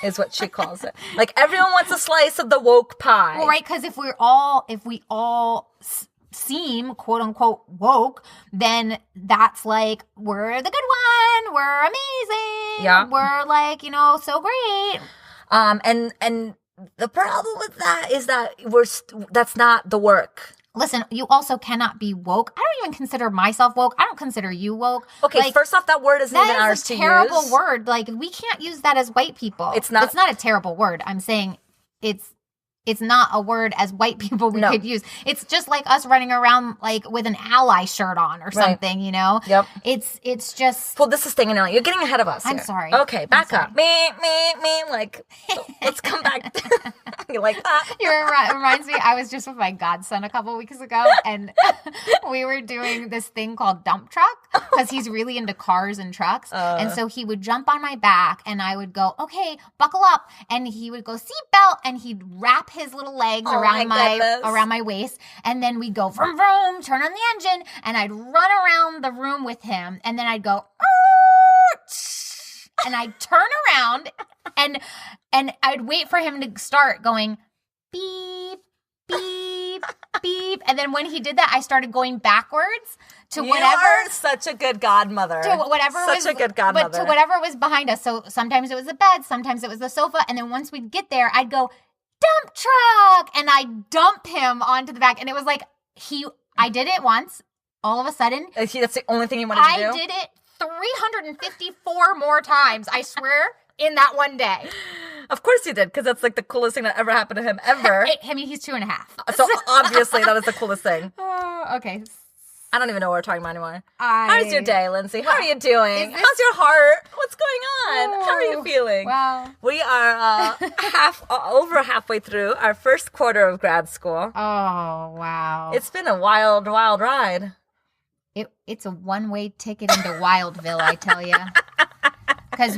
Is what she calls it. Like, everyone wants a slice of the woke pie. Well, right, because if we all seem quote unquote woke, then that's like, we're the good one, we're amazing, yeah, we're like, so great. And the problem with that is that that's not the work. Listen, you also cannot be woke. I don't even consider myself woke. I don't consider you woke. Okay, like, first off, that word isn't even ours to use. That is a terrible word. Like, we can't use that as white people. It's not a terrible word. I'm saying it's not a word as white people we could use. It's just like us running around like with an ally shirt on or something, you know? Yep. It's just... Well, this is staying in line. You're getting ahead of us. I'm here. sorry. Okay, back up. Me. Like, let's come back. You like that? It reminds me, I was just with my godson a couple weeks ago, and we were doing this thing called dump truck because he's really into cars and trucks. And so he would jump on my back, and I would go, okay, buckle up. And he would go, seatbelt, and he'd wrap his little legs around my waist, and then we'd go vroom vroom, turn on the engine, and I'd run around the room with him, and then I'd go and I'd turn around and I'd wait for him to start going beep beep beep, and then when he did that, I started going backwards to whatever. You are such a good godmother. To whatever such a good godmother. But to whatever was behind us. So sometimes it was the bed, sometimes it was the sofa, and then once we'd get there, I'd go dump truck, and I dump him onto the back, and it was like I did it once. All of a sudden, that's the only thing you wanted to do. I did it 354 more times. I swear, in that one day. Of course you did, because that's like the coolest thing that ever happened to him ever. I mean, he's 2.5. So obviously that is the coolest thing. Okay. I don't even know what we're talking about anymore. How's your day, Lindsey? How are you doing? How's your heart? What's going on? How are you feeling? Well, we are over halfway through our first quarter of grad school. Oh, wow. It's been a wild, wild ride. It's a one-way ticket into Wildville, I tell you. Because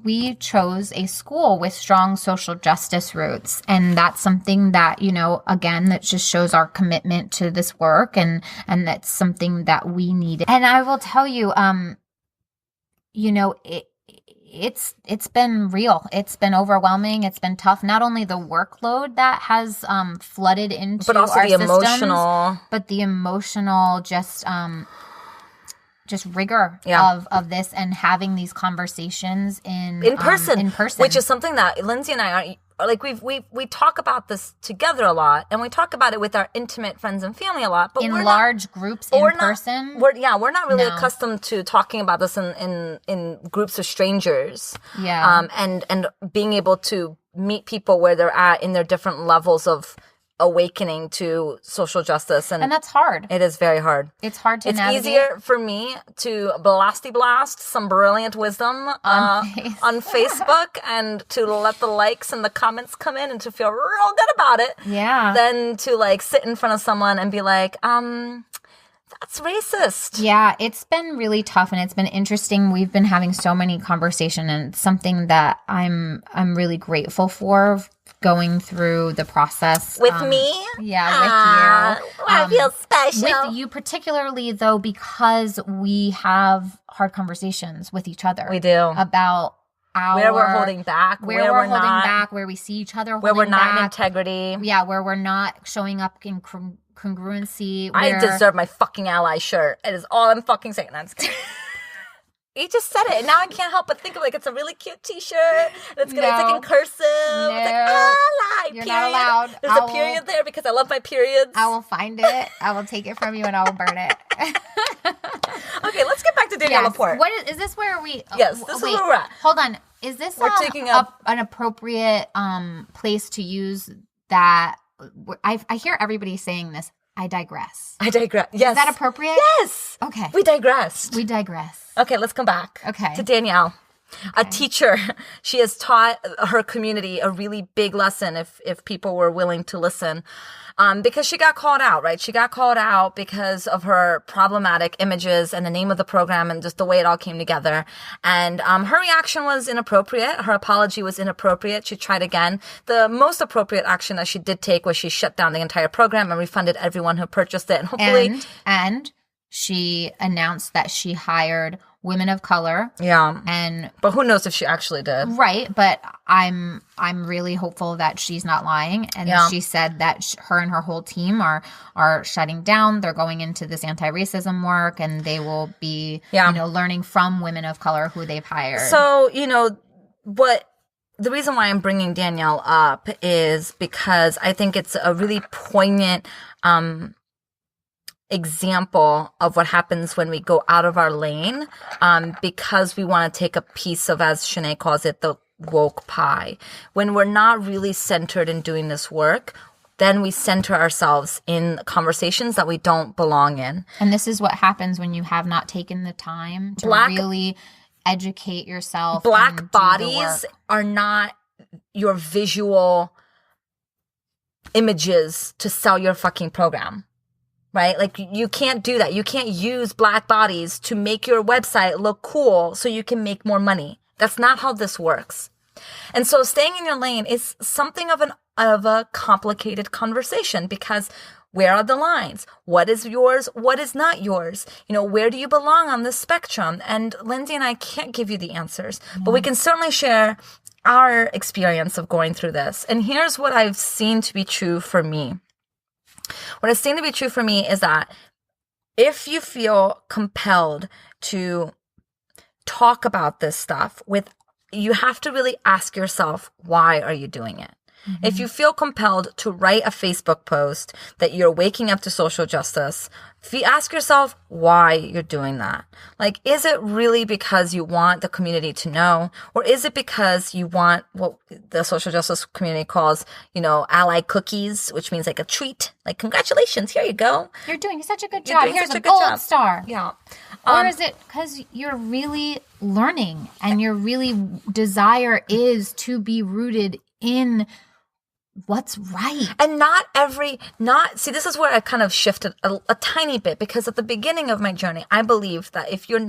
we chose a school with strong social justice roots, and that's something that, you know, again, that just shows our commitment to this work, and that's something that we needed. And I will tell you, you know, it's been real. It's been overwhelming. It's been tough. Not only the workload that has flooded into but also our the systems, emotional, but the emotional just rigor of this, and having these conversations in person, which is something that Lindsey and I are like. We talk about this together a lot, and we talk about it with our intimate friends and family a lot. But in large groups in person, we're not really accustomed to talking about this in groups of strangers. Yeah, and being able to meet people where they're at in their different levels of awakening to social justice, and that's hard. It is very hard. It's hard to navigate. It's easier for me to blast some brilliant wisdom on Facebook and to let the likes and the comments come in and to feel real good about it. Yeah. Than to like sit in front of someone and be like, that's racist. Yeah, it's been really tough, and it's been interesting. We've been having so many conversations, and it's something that I'm really grateful for, going through the process with me. Yeah, with you. I feel special with you, particularly though, because we have hard conversations with each other. We do about where we're holding back, where we're holding back, where we see each other holding back, where we're not in integrity. Yeah, where we're not showing up in congruency. I deserve my fucking ally shirt. It is all I'm fucking saying. I'm just kidding. You just said it, and now I can't help but think of like it's a really cute T-shirt. And it's gonna be like in cursive. No, it's like ally. You're period. not allowed. There's a period there because I love my periods. I will find it. I will take it from you, and I will burn it. Okay, let's get back to Danielle Laporte. What is this? Where we? Yes, this is where we're at. Hold on. Is this an appropriate place to use that? I hear everybody saying this. I digress. Yes. Is that appropriate? Yes. Okay. We digressed. Okay, let's come back. Okay. To Danielle. Okay. A teacher. She has taught her community a really big lesson if people were willing to listen. Because she got called out, right? She got called out because of her problematic images and the name of the program and just the way it all came together. And her reaction was inappropriate. Her apology was inappropriate. She tried again. The most appropriate action that she did take was she shut down the entire program and refunded everyone who purchased it. And hopefully... And she announced that she hired women of color. Yeah. But who knows if she actually did. Right. But I'm really hopeful that she's not lying. And she said that her and her whole team are shutting down. They're going into this anti-racism work, and they will be, learning from women of color who they've hired. So, what the reason why I'm bringing Danielle up is because I think it's a really poignant example of what happens when we go out of our lane, because we want to take a piece of, as Shanae calls it, the woke pie. When we're not really centered in doing this work, then we center ourselves in conversations that we don't belong in. And this is what happens when you have not taken the time to really educate yourself. Black bodies are not your visual images to sell your fucking program. Right? Like, you can't do that. You can't use Black bodies to make your website look cool so you can make more money. That's not how this works. And so staying in your lane is something of a complicated conversation, because where are the lines? What is yours? What is not yours? You know, where do you belong on this spectrum? And Lindsey and I can't give you the answers, but we can certainly share our experience of going through this. And here's what I've seen to be true for me. What I've seen to be true for me is that if you feel compelled to talk about this stuff you have to really ask yourself, why are you doing it? Mm-hmm. If you feel compelled to write a Facebook post that you're waking up to social justice, if you ask yourself why you're doing that. Like, is it really because you want the community to know? Or is it because you want what the social justice community calls, ally cookies, which means like a treat? Like, congratulations, here you go. You're doing such a good job. Here's a gold star. Yeah. Or is it because you're really learning and your really desire is to be rooted in what's right? And see, this is where I kind of shifted a tiny bit, because at the beginning of my journey, I believed that if your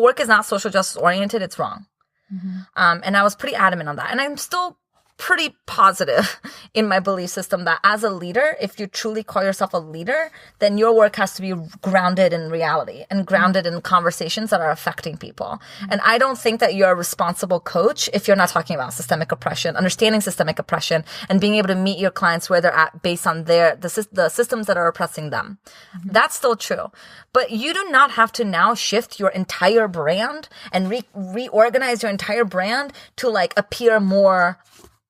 work is not social justice oriented, it's wrong. Mm-hmm. And I was pretty adamant on that. And I'm still pretty positive in my belief system that as a leader, if you truly call yourself a leader, then your work has to be grounded in reality and grounded in conversations that are affecting people. And I don't think that you're a responsible coach if you're not talking about systemic oppression, understanding systemic oppression, and being able to meet your clients where they're at based on the systems that are oppressing them. Mm-hmm. That's still true. But you do not have to now shift your entire brand and reorganize your entire brand to like appear more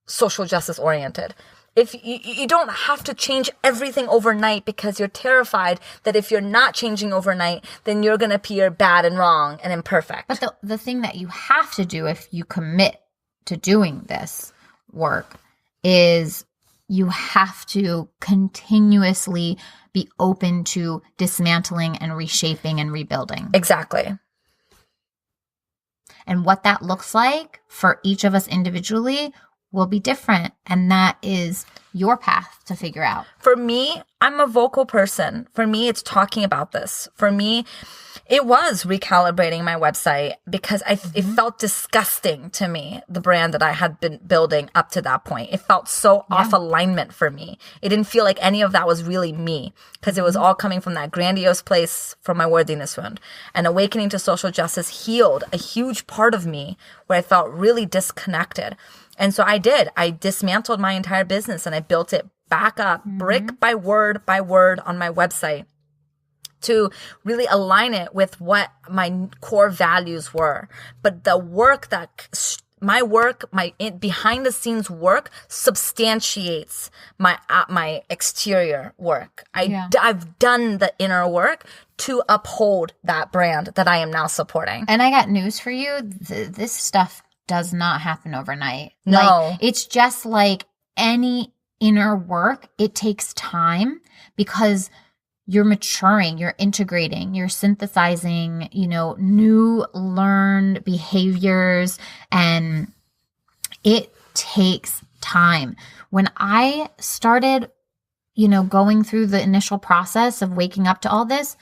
social justice oriented. If you don't have to change everything overnight, because you're terrified that if you're not changing overnight, then you're going to appear bad and wrong and imperfect. But the thing that you have to do if you commit to doing this work is you have to continuously be open to dismantling and reshaping and rebuilding. Exactly. And what that looks like for each of us individually will be different. And that is your path to figure out. For me, I'm a vocal person. For me, it's talking about this. For me, it was recalibrating my website because it felt disgusting to me, the brand that I had been building up to that point. It felt so off alignment for me. It didn't feel like any of that was really me, because it was all coming from that grandiose place from my worthiness wound. And awakening to social justice healed a huge part of me where I felt really disconnected. And so I did. I dismantled my entire business and I built it back up brick by word on my website to really align it with what my core values were. But the work my behind the scenes work substantiates my exterior work. I've done the inner work to uphold that brand that I am now supporting. And I got news for you. This stuff does not happen overnight. No. Like, it's just like any inner work. It takes time because you're maturing, you're integrating, you're synthesizing, new learned behaviors, and it takes time. When I started, going through the initial process of waking up to all this,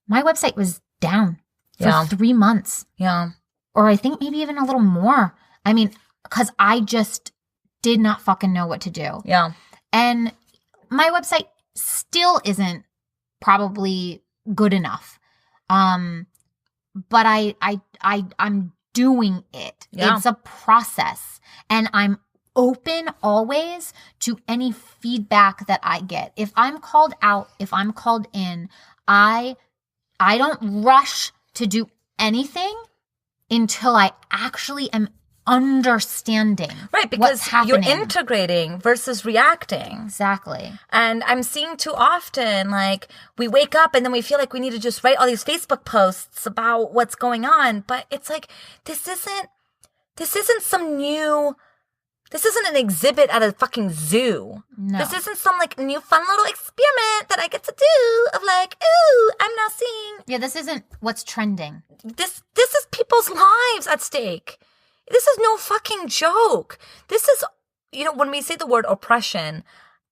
my website was down for 3 months. Yeah. Or I think maybe even a little more. I mean, because I just did not fucking know what to do. Yeah. And my website still isn't probably good enough. But I'm doing it. Yeah. It's a process. And I'm open always to any feedback that I get. If I'm called out, if I'm called in, I don't rush to do anything until I actually am understanding Right, because what's happening. you're integrating versus reacting. Exactly. And I'm seeing too often, like, we wake up and then we feel like we need to just write all these Facebook posts about what's going on. But it's like, this isn't some new... This isn't an exhibit at a fucking zoo. No. This isn't some, like, new fun little experiment that I get to do of, like, ooh, I'm now seeing... Yeah, this isn't what's trending. This is people's lives at stake. This is no fucking joke. This is, when we say the word oppression,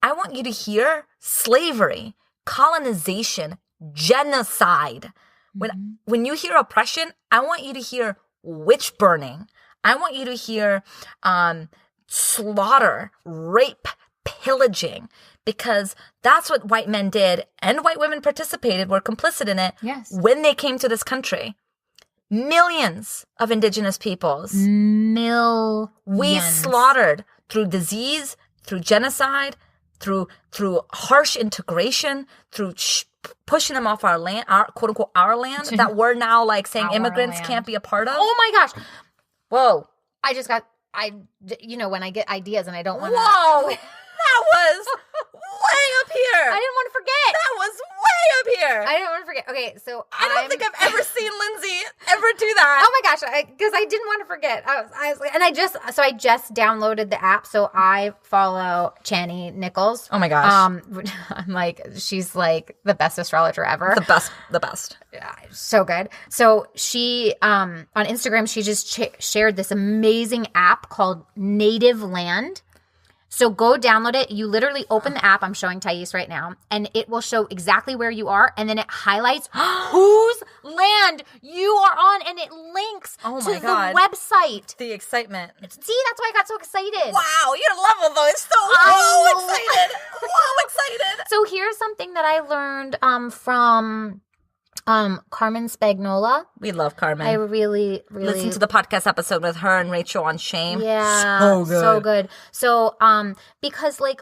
I want you to hear slavery, colonization, genocide. When you hear oppression, I want you to hear witch burning. I want you to hear slaughter, rape, pillaging, because that's what white men did, and white women participated, were complicit in it. Yes. When they came to this country. Millions of indigenous peoples. Millions. We slaughtered through disease, through genocide, through harsh integration, through pushing them off our land, our quote unquote our land, that we're now like saying immigrants can't be a part of. Oh my gosh. Whoa. When I get ideas and I don't want to. Whoa. That was way up here. I didn't want to forget. That was way up here. I didn't want to forget. Okay, so I don't think I've ever seen Lindsey ever do that. Oh my gosh, because I didn't want to forget. I was like, and I just downloaded the app. So I follow Chani Nichols. Oh my gosh. I'm like, she's like the best astrologer ever. The best. Yeah, so good. So she on Instagram, she just shared this amazing app called Native Land. So go download it. You literally open the app. I'm showing Thais right now. And it will show exactly where you are. And then it highlights whose land you are on. And it links to the website. The excitement. See, that's why I got so excited. Wow, your level though is so excited. Whoa, excited. So here's something that I learned from Carmen Spagnola. We love Carmen. I really listened to the podcast episode with her and Rachel on shame. Yeah, so good. So, because like,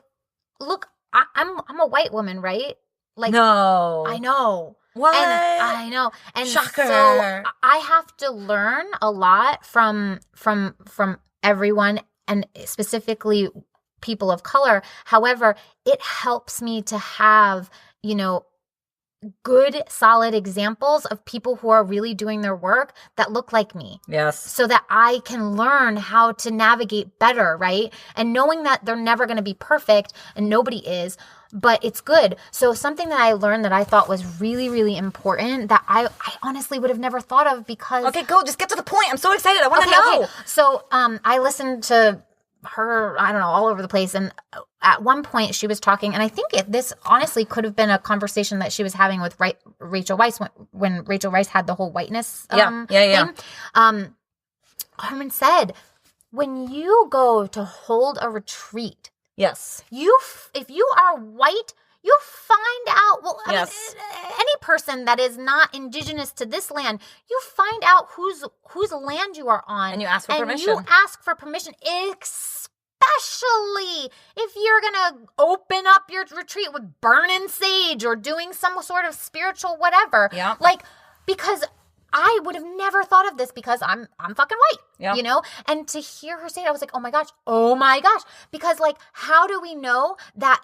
look, I'm a white woman, right? Like, no, I know. What? And I know. And shocker. So I have to learn a lot from everyone, and specifically people of color. However, it helps me to have, good, solid examples of people who are really doing their work that look like me. Yes. So that I can learn how to navigate better, right? And knowing that they're never going to be perfect, and nobody is, but it's good. So something that I learned that I thought was really, really important that I honestly would have never thought of because... Okay, go. Just get to the point. I'm so excited. I want to know. Okay. So I listened to her, I don't know, all over the place. And at one point she was talking, and I think this honestly could have been a conversation that she was having with Rachel Weisz when Rachel Weisz had the whole whiteness thing. Carmen said, when you go to hold a retreat, yes, if you are white, you find out, yes. Any person that is not indigenous to this land, you find out whose land you are on. And you ask for permission. And you ask for permission, especially if you're going to open up your retreat with burning sage or doing some sort of spiritual whatever. Yeah. Like, because I would have never thought of this because I'm fucking white, And to hear her say it, I was like, oh my gosh. Because like, how do we know that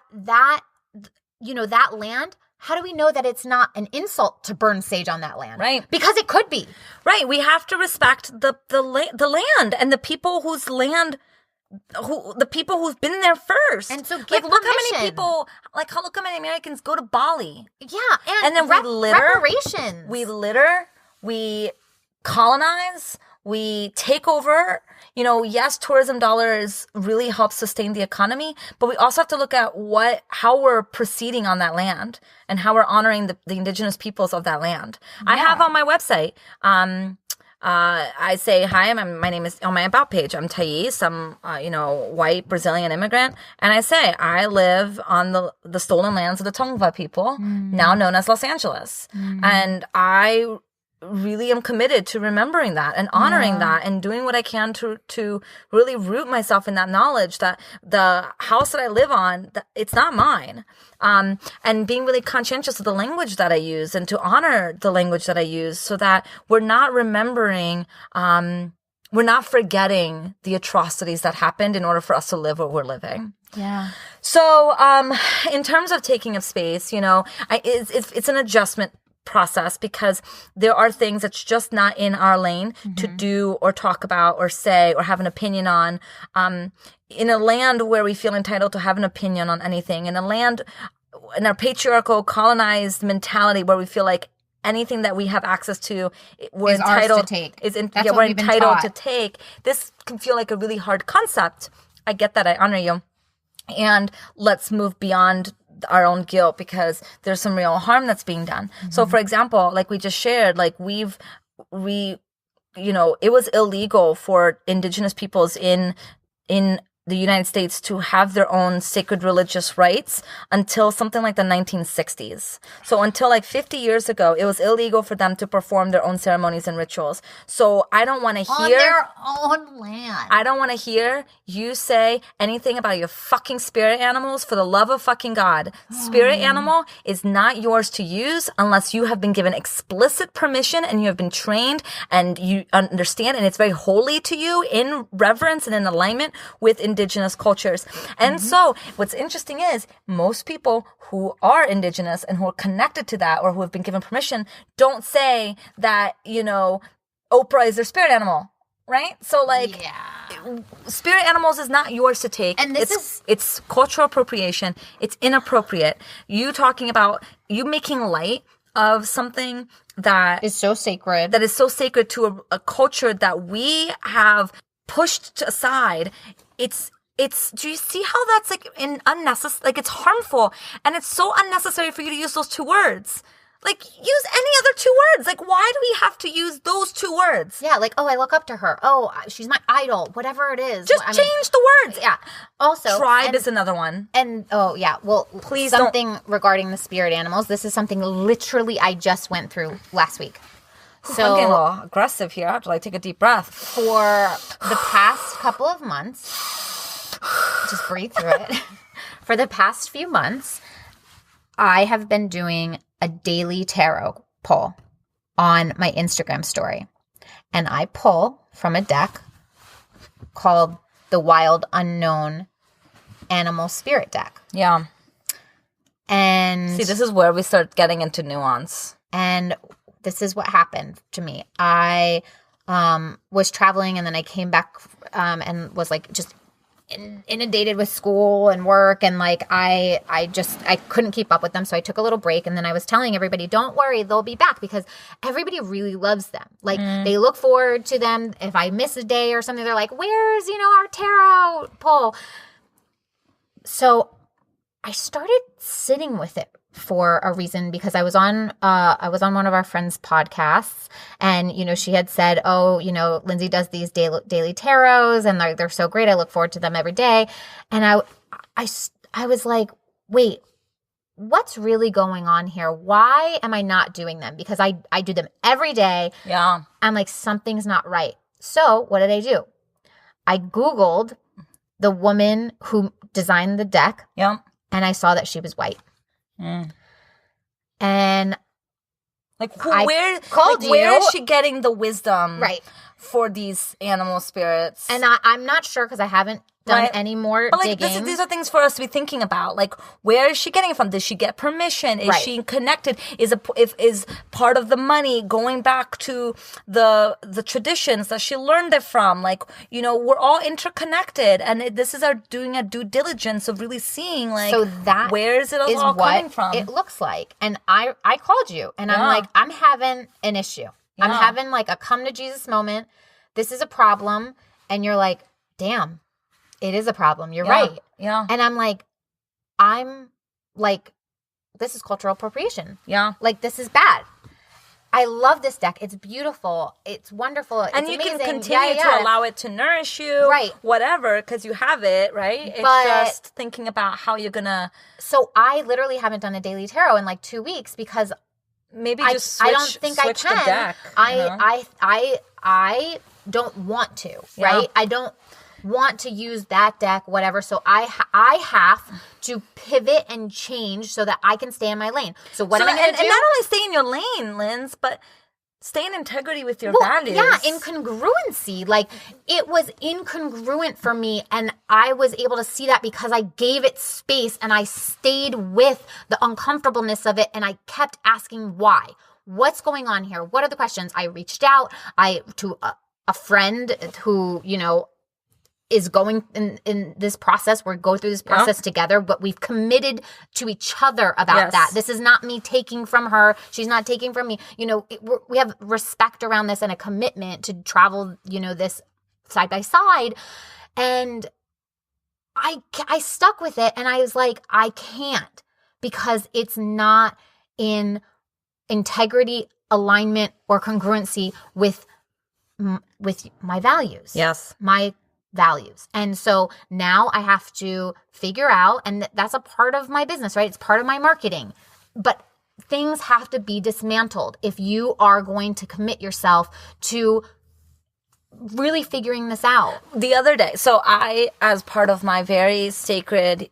land, how do we know that it's not an insult to burn sage on that land? Right. Because it could be. Right. We have to respect the land and the people whose land, the people who've been there first. And so look how many people, look how many Americans go to Bali. Yeah. And then we litter. Reparations. We colonize. We take over. Yes, tourism dollars really help sustain the economy, but we also have to look at how we're proceeding on that land and how we're honoring the indigenous peoples of that land. Yeah. I have on my website, I say, hi, my name is on my about page. I'm Thais. I'm, white Brazilian immigrant. And I say, I live on the stolen lands of the Tongva people, now known as Los Angeles. And I really am committed to remembering that and honoring that and doing what I can to really root myself in that knowledge that the house that I live on, it's not mine. And being really conscientious of the language that I use and to honor the language that I use so that we're not remembering we're not forgetting the atrocities that happened in order for us to live what we're living. Yeah. So, in terms of taking up space, it's an adjustment process because there are things that's just not in our lane to do or talk about or say or have an opinion on. In a land where we feel entitled to have an opinion on anything, in our patriarchal colonized mentality where we feel like anything that we have access to, we're entitled to take. We're entitled to take. This can feel like a really hard concept. I get that. I honor you. And let's move beyond our own guilt because there's some real harm that's being done. So, for example, like we just shared, like it was illegal for indigenous peoples in the United States to have their own sacred religious rites until something like the 1960s. So until like 50 years ago, it was illegal for them to perform their own ceremonies and rituals. So I don't want to hear... On their own land. I don't want to hear you say anything about your fucking spirit animals for the love of fucking God. Spirit animal is not yours to use unless you have been given explicit permission and you have been trained and you understand and it's very holy to you in reverence and in alignment with indigenous cultures. And so what's interesting is most people who are indigenous and who are connected to that or who have been given permission don't say that, Oprah is their spirit animal, right? So spirit animals is not yours to take. And it's cultural appropriation. It's inappropriate. You talking about you making light of something that is so sacred. That is so sacred to a culture that we have pushed aside. Do you see how that's unnecessary? Like it's harmful and it's so unnecessary for you to use those two words. Like use any other two words. Like why do we have to use those two words? Yeah. Like, I look up to her. Oh, she's my idol. Whatever it is. Just change the words. Yeah. Also. Tribe is another one. And well, please something regarding the spirit animals. This is something literally I just went through last week. So I'm getting a little aggressive here. I have to take a deep breath. For the past couple of months, just breathe through it. For the past few months, I have been doing a daily tarot pull on my Instagram story. And I pull from a deck called the Wild Unknown Animal Spirit Deck. Yeah. And see, this is where we start getting into nuance. And this is what happened to me. I was traveling and then I came back and was like just inundated with school and work and like I couldn't keep up with them. So I took a little break and then I was telling everybody, don't worry, they'll be back because everybody really loves them. Like they look forward to them. If I miss a day or something, they're like, where's, our tarot pull? So I started sitting with it for a reason because I was on one of our friends' podcasts and, she had said, Lindsey does these daily tarots and they're so great. I look forward to them every day. And I was like, wait, what's really going on here? Why am I not doing them? Because I do them every day. Yeah. I'm like, something's not right. So what did I do? I Googled the woman who designed the deck. Yeah. And I saw that she was white. And where is she getting the wisdom for these animal spirits? And I'm not sure because I haven't done any more digging. These are things for us to be thinking about. Like, where is she getting it from? Did she get permission? Is she connected? Is part of the money going back to the traditions that she learned it from? Like, we're all interconnected, and this is our doing a due diligence of really seeing where is it all coming from? It looks like, and I called you, and I'm like, I'm having an issue. Yeah. I'm having like a come to Jesus moment. This is a problem, and you're like, damn. It is a problem. You're right. Yeah. And this is cultural appropriation. Yeah. Like, this is bad. I love this deck. It's beautiful. It's wonderful. It's amazing. Can continue to allow it to nourish you. Right. Whatever, because you have it, right? It's just thinking about how you're going to... So I literally haven't done a daily tarot in like 2 weeks because... Maybe just switch, I don't think I can. The deck, I don't want to, right? I don't want to use that deck, whatever. So I have to pivot and change so that I can stay in my lane. So what am I going to do? And not only stay in your lane, Linz, but Stay in integrity with your values. Yeah, incongruency. Like, it was incongruent for me, and I was able to see that because I gave it space and I stayed with the uncomfortableness of it, and I kept asking why. What's going on here? What are the questions? I reached out to a friend who, is going in this process. We're going through this process together, but we've committed to each other about that. This is not me taking from her. She's not taking from me. We have respect around this and a commitment to travel, this side by side. And I stuck with it, and I was like, I can't, because it's not in integrity, alignment, or congruency with my values. Yes. My values. And so now I have to figure out, and that's a part of my business, right? It's part of my marketing. But things have to be dismantled if you are going to commit yourself to really figuring this out. The other day, so I, as part of my very sacred,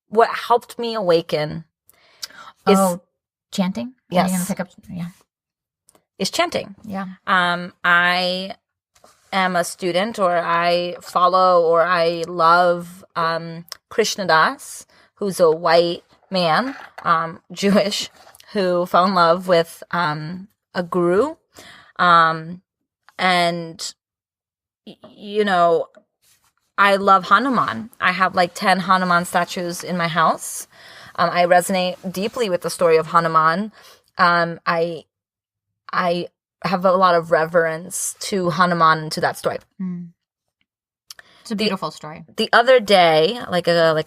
what helped me awaken is chanting. Yes. Are you gonna pick up? Yeah. Is chanting. Yeah. I am a student, or I follow, or I love Krishna Das, who's a white man, Jewish, who fell in love with a guru. And, I love Hanuman. I have like 10 Hanuman statues in my house. I resonate deeply with the story of Hanuman. I have a lot of reverence to Hanuman and to that story. Mm. It's a beautiful story. The other day, I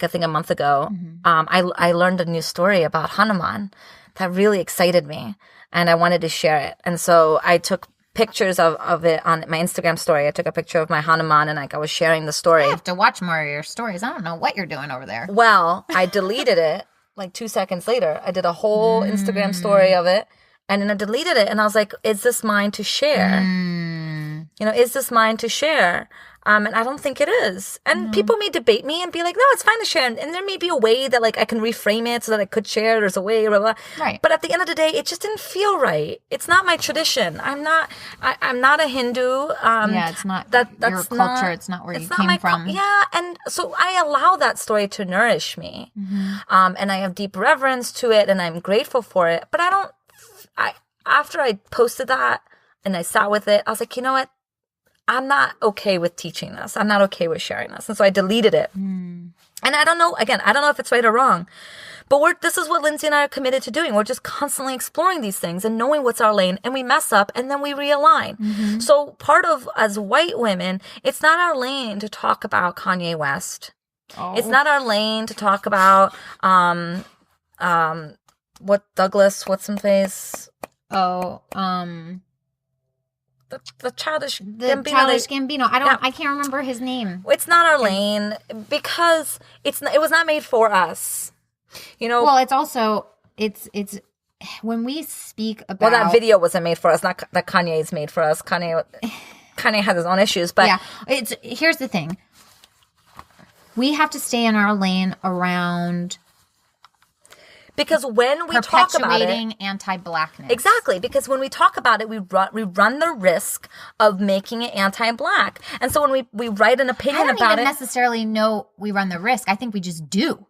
think a month ago, I learned a new story about Hanuman that really excited me, and I wanted to share it. And so I took pictures of it on my Instagram story. I took a picture of my Hanuman, and I was sharing the story. I have to watch more of your stories. I don't know what you're doing over there. Well, I deleted it like 2 seconds later. I did a whole Instagram story of it. And then I deleted it, and I was like, is this mine to share? Is this mine to share? And I don't think it is. And people may debate me and be like, no, it's fine to share. And there may be a way that like I can reframe it so that I could share. There's a way, blah, blah. Right. But at the end of the day, it just didn't feel right. It's not my tradition. I'm not a Hindu. It's not your culture. It's not where you came from. Yeah. And so I allow that story to nourish me. And I have deep reverence to it, and I'm grateful for it. But after I posted that and I sat with it, I was like, you know what? I'm not okay with teaching this. I'm not okay with sharing this. And so I deleted it. And I don't know if it's right or wrong, but this is what Lindsey and I are committed to doing. We're just constantly exploring these things and knowing what's our lane, and we mess up and then we realign. So part of, as white women, it's not our lane to talk about Kanye West. It's not our lane to talk about, what's in face? The childish Gambino. Childish Gambino. I can't remember his name. It's not our lane because it was not made for us. Well, it's also it's when we speak about. Well, that video wasn't made for us. Not that Kanye is made for us. Kanye has his own issues, but here's the thing. We have to stay in our lane around. Because when we talk about it, perpetuating anti-blackness. Exactly. Because when we talk about it, we run the risk of making it anti-black. And so when we write an opinion about it, I don't even necessarily know we run the risk. I think we just do.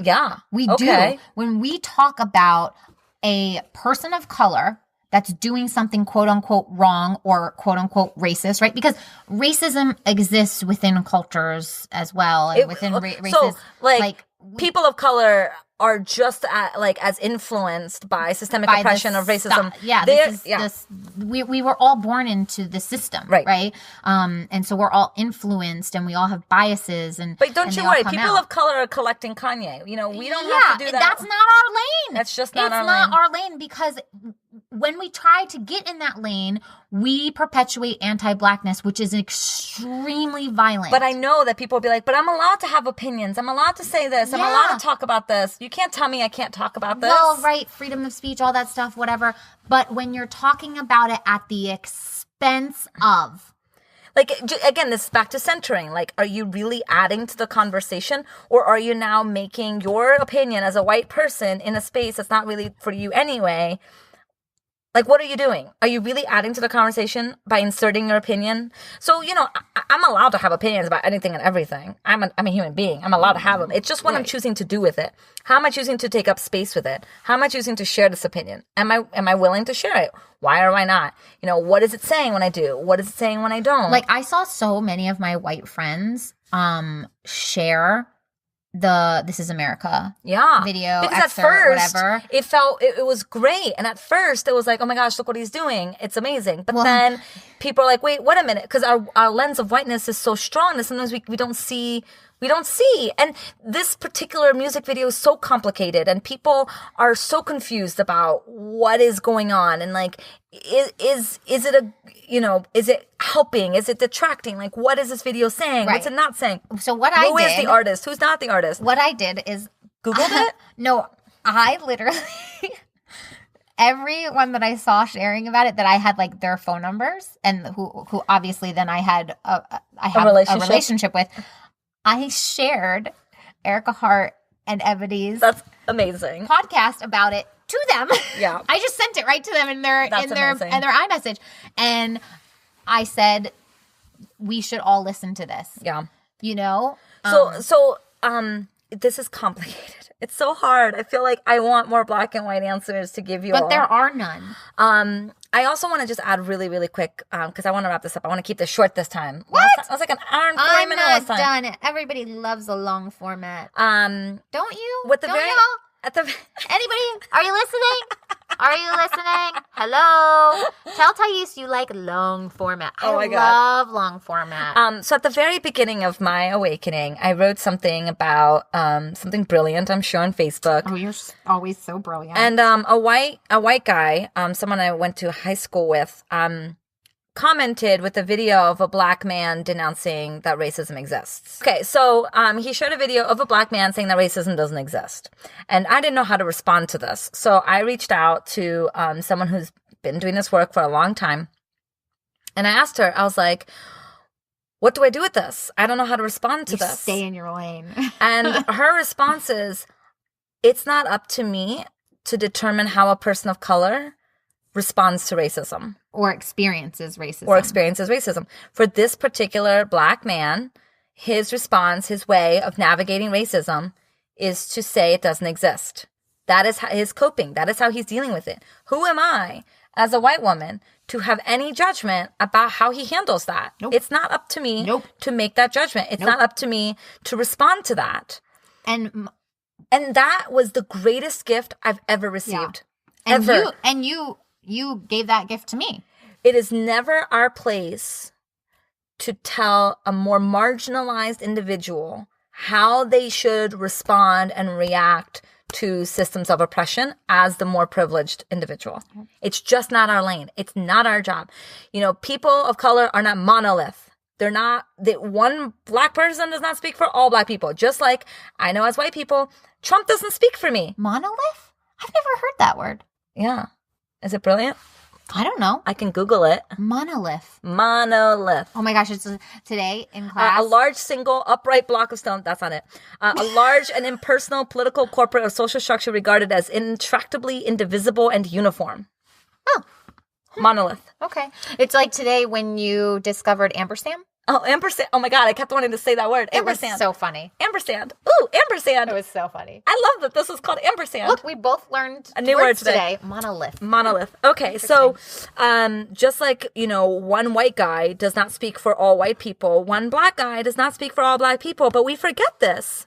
Yeah. We do. When we talk about a person of color that's doing something quote unquote wrong or quote unquote racist, right? Because racism exists within cultures as well, and within races. So, people of color are just as influenced by systemic oppression of racism. We were all born into the system, right? And so we're all influenced, and we all have biases. But don't you worry, people of color are collecting Kanye. We don't have to do that. That's not our lane. That's just not our lane. It's not our lane, because when we try to get in that lane, we perpetuate anti-blackness, which is extremely violent. But I know that people will be like, but I'm allowed to have opinions. I'm allowed to say this. I'm allowed to talk about this. You can't tell me I can't talk about this. Well, right, freedom of speech, all that stuff, whatever. But when you're talking about it at the expense of Like, again, this is back to centering. Like, are you really adding to the conversation, or are you now making your opinion as a white person in a space that's not really for you anyway? Like, what are you doing? Are you really adding to the conversation by inserting your opinion? So, I'm allowed to have opinions about anything and everything. I'm a human being. I'm allowed to have them. It's just what I'm choosing to do with it. How am I choosing to take up space with it? How am I choosing to share this opinion? Am I willing to share it? Why or why not? What is it saying when I do? What is it saying when I don't? Like, I saw so many of my white friends share the This Is America video, because at first it was great, and at first it was like, oh my gosh, look what he's doing, it's amazing. But then people are like, wait a minute, because our lens of whiteness is so strong that sometimes we don't see. And this particular music video is so complicated, and people are so confused about what is going on, and like, is it is it helping? Is it detracting? Like, what is this video saying? What's it not saying? So who is the artist? Who's not the artist? What I did is Googled it? No, I literally everyone that I saw sharing about it, that I had like their phone numbers, and who obviously then I had a relationship with. I shared Erica Hart and Ebony's amazing podcast about it to them. Yeah. I just sent it right to them in their iMessage. And I said, we should all listen to this. Yeah. So this is complicated. It's so hard. I feel like I want more black and white answers to give you all. But there are none. I also want to just add really, really quick, because I want to wrap this up. I want to keep this short this time. What? I was like an hour and 40 minutes last time. I'm not done. Everybody loves a long format. Don't you? Anybody? Are you listening? Are you listening? Hello? Tell Thais you like long format. I love long format. So at the very beginning of my awakening, I wrote something about something brilliant, I'm sure, on Facebook. Oh, you're always so brilliant. And a white guy, someone I went to high school with, commented with a video of a black man denouncing that racism exists. Okay, so he shared a video of a black man saying that racism doesn't exist. And I didn't know how to respond to this. So I reached out to someone who's been doing this work for a long time. And I asked her, I was like, what do I do with this? I don't know how to respond to this. Stay in your lane. And her response is, it's not up to me to determine how a person of color responds to racism. Or experiences racism. For this particular black man, his response, his way of navigating racism is to say it doesn't exist. That is his coping. That is how he's dealing with it. Who am I, as a white woman, to have any judgment about how he handles that? Nope. It's not up to me to make that judgment. It's not up to me to respond to that. And that was the greatest gift I've ever received. Yeah. Ever. You gave that gift to me. It is never our place to tell a more marginalized individual how they should respond and react to systems of oppression as the more privileged individual. It's just not our lane. It's not our job. People of color are not monolith. They're not, one black person does not speak for all black people. Just like I know as white people, Trump doesn't speak for me. Monolith? I've never heard that word. Yeah. Is it brilliant? I don't know. I can Google it. Monolith. Oh my gosh, it's today in class. A large single upright block of stone. That's not it. A large and impersonal political, corporate, or social structure regarded as intractably indivisible and uniform. Oh. Monolith. Okay. It's like today when you discovered ampersand. Oh, ampersand. Oh my God, I kept wanting to say that word. Ampersand. It was so funny. Ampersand. Ooh, ampersand. It was so funny. I love that this was called ampersand. Look, we both learned a new word today. Monolith. Okay, so just like, one white guy does not speak for all white people, one black guy does not speak for all black people, but we forget this.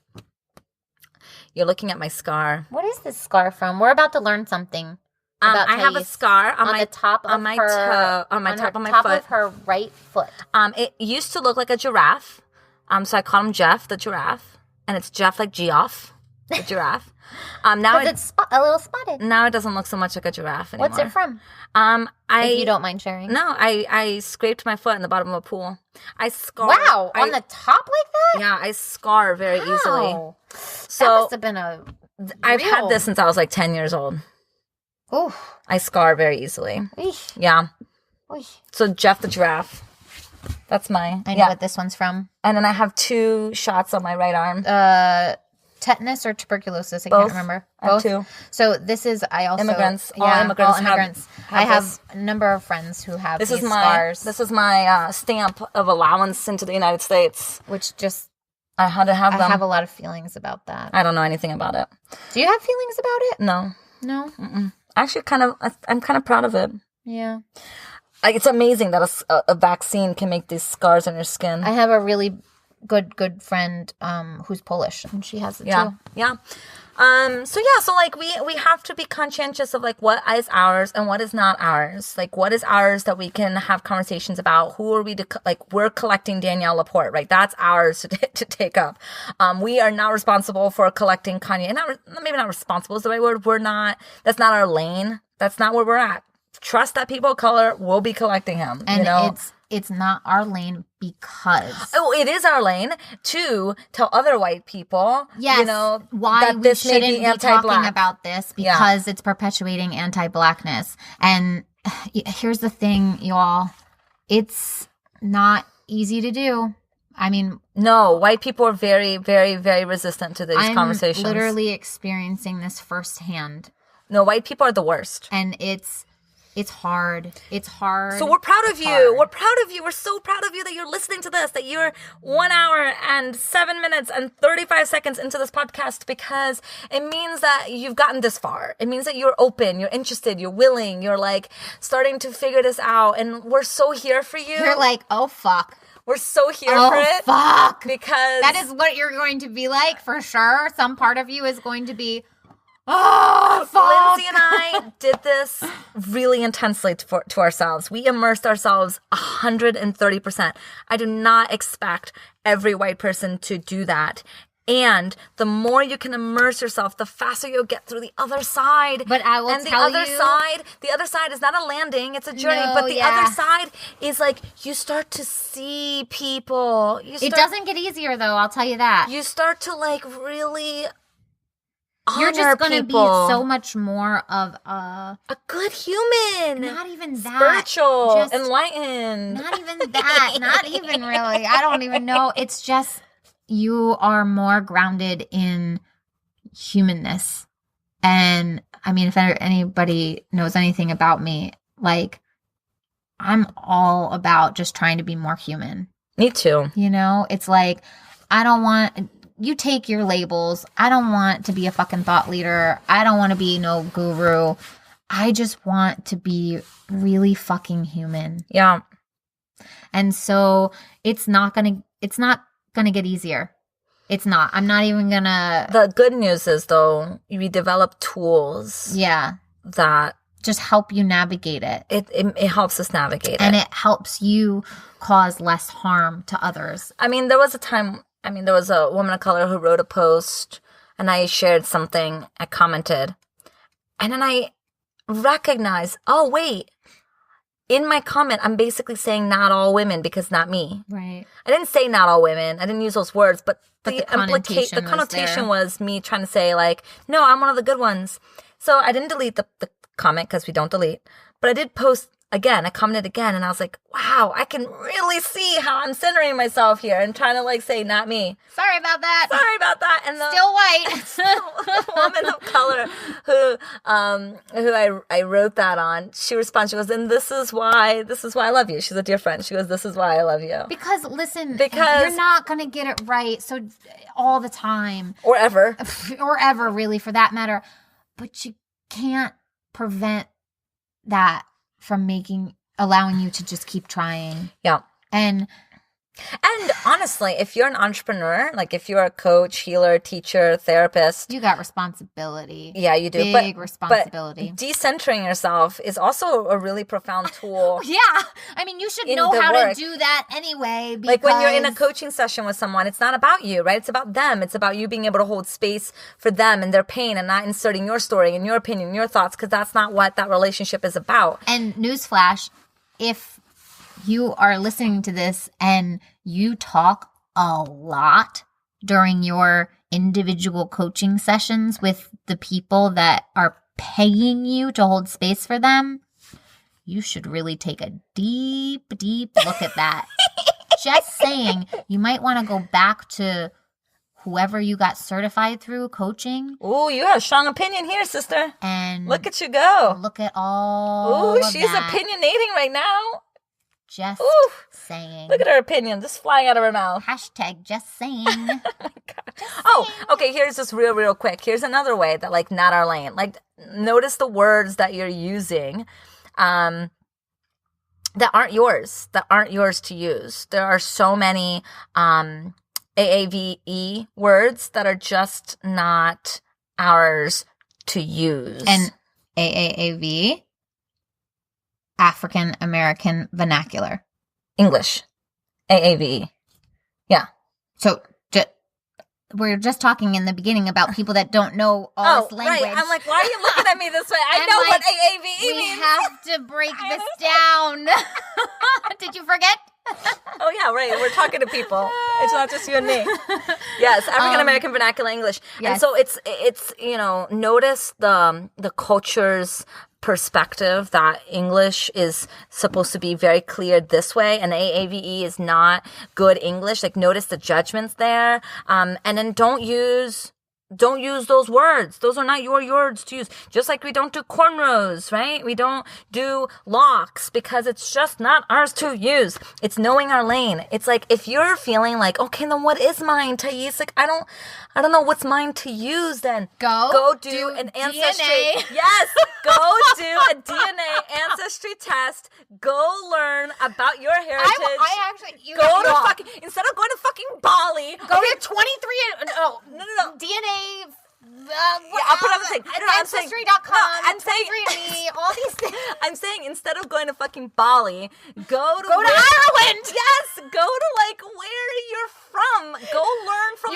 You're looking at my scar. What is this scar from? We're about to learn something. I have a scar on the top of my toe, on my top of my top foot. Of her right foot. It used to look like a giraffe. So I called him Jeff the giraffe, and it's Jeff like Geoff the giraffe. Now it's a little spotted. Now it doesn't look so much like a giraffe anymore. What's it from? If you don't mind sharing. No, I scraped my foot in the bottom of a pool. I scar. Wow, on the top like that? Yeah, I scar very easily. So that must have been I've had this since I was like 10 years old. Oof. I scar very easily. Eesh. Yeah. Eesh. So Jeff the giraffe. That's my... I know what this one's from. And then I have 2 shots on my right arm. Tetanus or tuberculosis? I Both. can't remember. Both. 2. So this is... I also... Immigrants. All immigrants. I have a number of friends who have these scars. This is my stamp of allowance into the United States. Which just... I had to have them. I have a lot of feelings about that. I don't know anything about it. Do you have feelings about it? No. No? Mm-mm. Actually, I'm kind of proud of it. Yeah. It's amazing that a vaccine can make these scars on your skin. I have a really good friend who's Polish, and she has it too. Yeah. So like we have to be conscientious of like what is ours and what is not ours. Like what is ours that we can have conversations about. Who are we to like? We're collecting Danielle Laporte, right? That's ours to take up. We are not responsible for collecting Kanye. Maybe not responsible is the right word. We're not. That's not our lane. That's not where we're at. Trust that people of color will be collecting him. And it's not our lane because... Oh, it is our lane to tell other white people, yes, why that we this shouldn't may be talking about this because it's perpetuating anti-blackness. And here's the thing, y'all. It's not easy to do. I mean... No, white people are very, very, very resistant to these conversations. I'm literally experiencing this firsthand. No, white people are the worst. And it's hard. It's hard. So we're proud of you. We're proud of you. We're so proud of you that you're listening to this, that you're 1 hour and 7 minutes and 35 seconds into this podcast, because it means that you've gotten this far. It means that you're open, you're interested, you're willing, you're like starting to figure this out. And we're so here for you. You're like, oh, fuck. We're so here for it. Oh, fuck. Because that is what you're going to be like for sure. Some part of you is going to be... Oh, fuck. Lindsey and I did this really intensely to ourselves. We immersed ourselves 130%. I do not expect every white person to do that. And the more you can immerse yourself, the faster you'll get through the other side. But I will tell you... the other side is not a landing, it's a journey. No, but the other side is like, you start to see people. It doesn't get easier, though, I'll tell you that. You start to like really... You're just going to be so much more of a good human. Not even that. Spiritual, enlightened. Not even that. Not even really. I don't even know. It's just you are more grounded in humanness. And I mean, if anybody knows anything about me, like I'm all about just trying to be more human. Me too. It's like I don't want... You take your labels. I don't want to be a fucking thought leader. I don't want to be no guru. I just want to be really fucking human. Yeah. And so it's not gonna get easier. It's not. I'm not even gonna... The good news is, though, we develop tools. Yeah. That... just help you navigate it. It helps us navigate and it helps you cause less harm to others. I mean, there was a woman of color who wrote a post, and I shared something, I commented, and then I recognized, oh, wait, in my comment, I'm basically saying not all women because not me. Right. I didn't say not all women. I didn't use those words, but the connotation was me trying to say, like, no, I'm one of the good ones. So I didn't delete the comment because we don't delete, but I did post again. I commented again, and I was like, wow, I can really see how I'm centering myself here and trying to like say not me. Sorry about that. And the woman of color who I wrote that on, she responds, she goes, and this is why I love you. She's a dear friend. She goes, this is why I love you. Because you're not going to get it right. So all the time. Or ever, really, for that matter. But you can't prevent that from allowing you to just keep trying. Yeah. And honestly, if you're an entrepreneur, like if you're a coach, healer, teacher, therapist, you got responsibility. Yeah, you do. Big responsibility. But decentering yourself is also a really profound tool. Yeah. I mean, you should know how to do that anyway. Because... like when you're in a coaching session with someone, it's not about you, right? It's about them. It's about you being able to hold space for them and their pain and not inserting your story and your opinion and your thoughts, because that's not what that relationship is about. And newsflash, if you are listening to this and you talk a lot during your individual coaching sessions with the people that are paying you to hold space for them, you should really take a deep, deep look at that. Just saying, you might want to go back to whoever you got certified through coaching. Ooh, you have a strong opinion here, sister. And look at you go. Look at all. Ooh, she's opinionating right now. Just saying. Look at her opinion just flying out of her mouth. Hashtag just saying. Oh my God. Okay. Here's just real quick. Here's another way that like not our lane. Like notice the words that you're using, that aren't yours to use. There are so many AAVE words that are just not ours to use. And AAAV. African American Vernacular. English. AAVE. Yeah. So we're just talking in the beginning about people that don't know all this language. Right. I'm like, why are you looking at me this way? I know what AAVE means. We have to break this down. Did you forget? Oh, yeah, right. We're talking to people. It's not just you and me. Yes, African American Vernacular English. Yes. And so it's notice the culture's perspective that English is supposed to be very clear this way and AAVE is not good English. Like notice the judgments there. And then don't use those words. Those are not your words to use. Just like we don't do cornrows, right? We don't do locks because it's just not ours to use. It's knowing our lane. It's like if you're feeling like, okay, then what is mine, Thais? Like I don't know what's mine to use. Then go do an ancestry. DNA. Yes, go do a DNA ancestry test. Go learn about your heritage. I actually instead of going to fucking Bali, go to 23. No, DNA. I'll put up the thing. Ancestry.com. I'm saying, all these things. I'm saying instead of going to fucking Bali, go to Ireland. Yes, go to like where you're from. Go learn from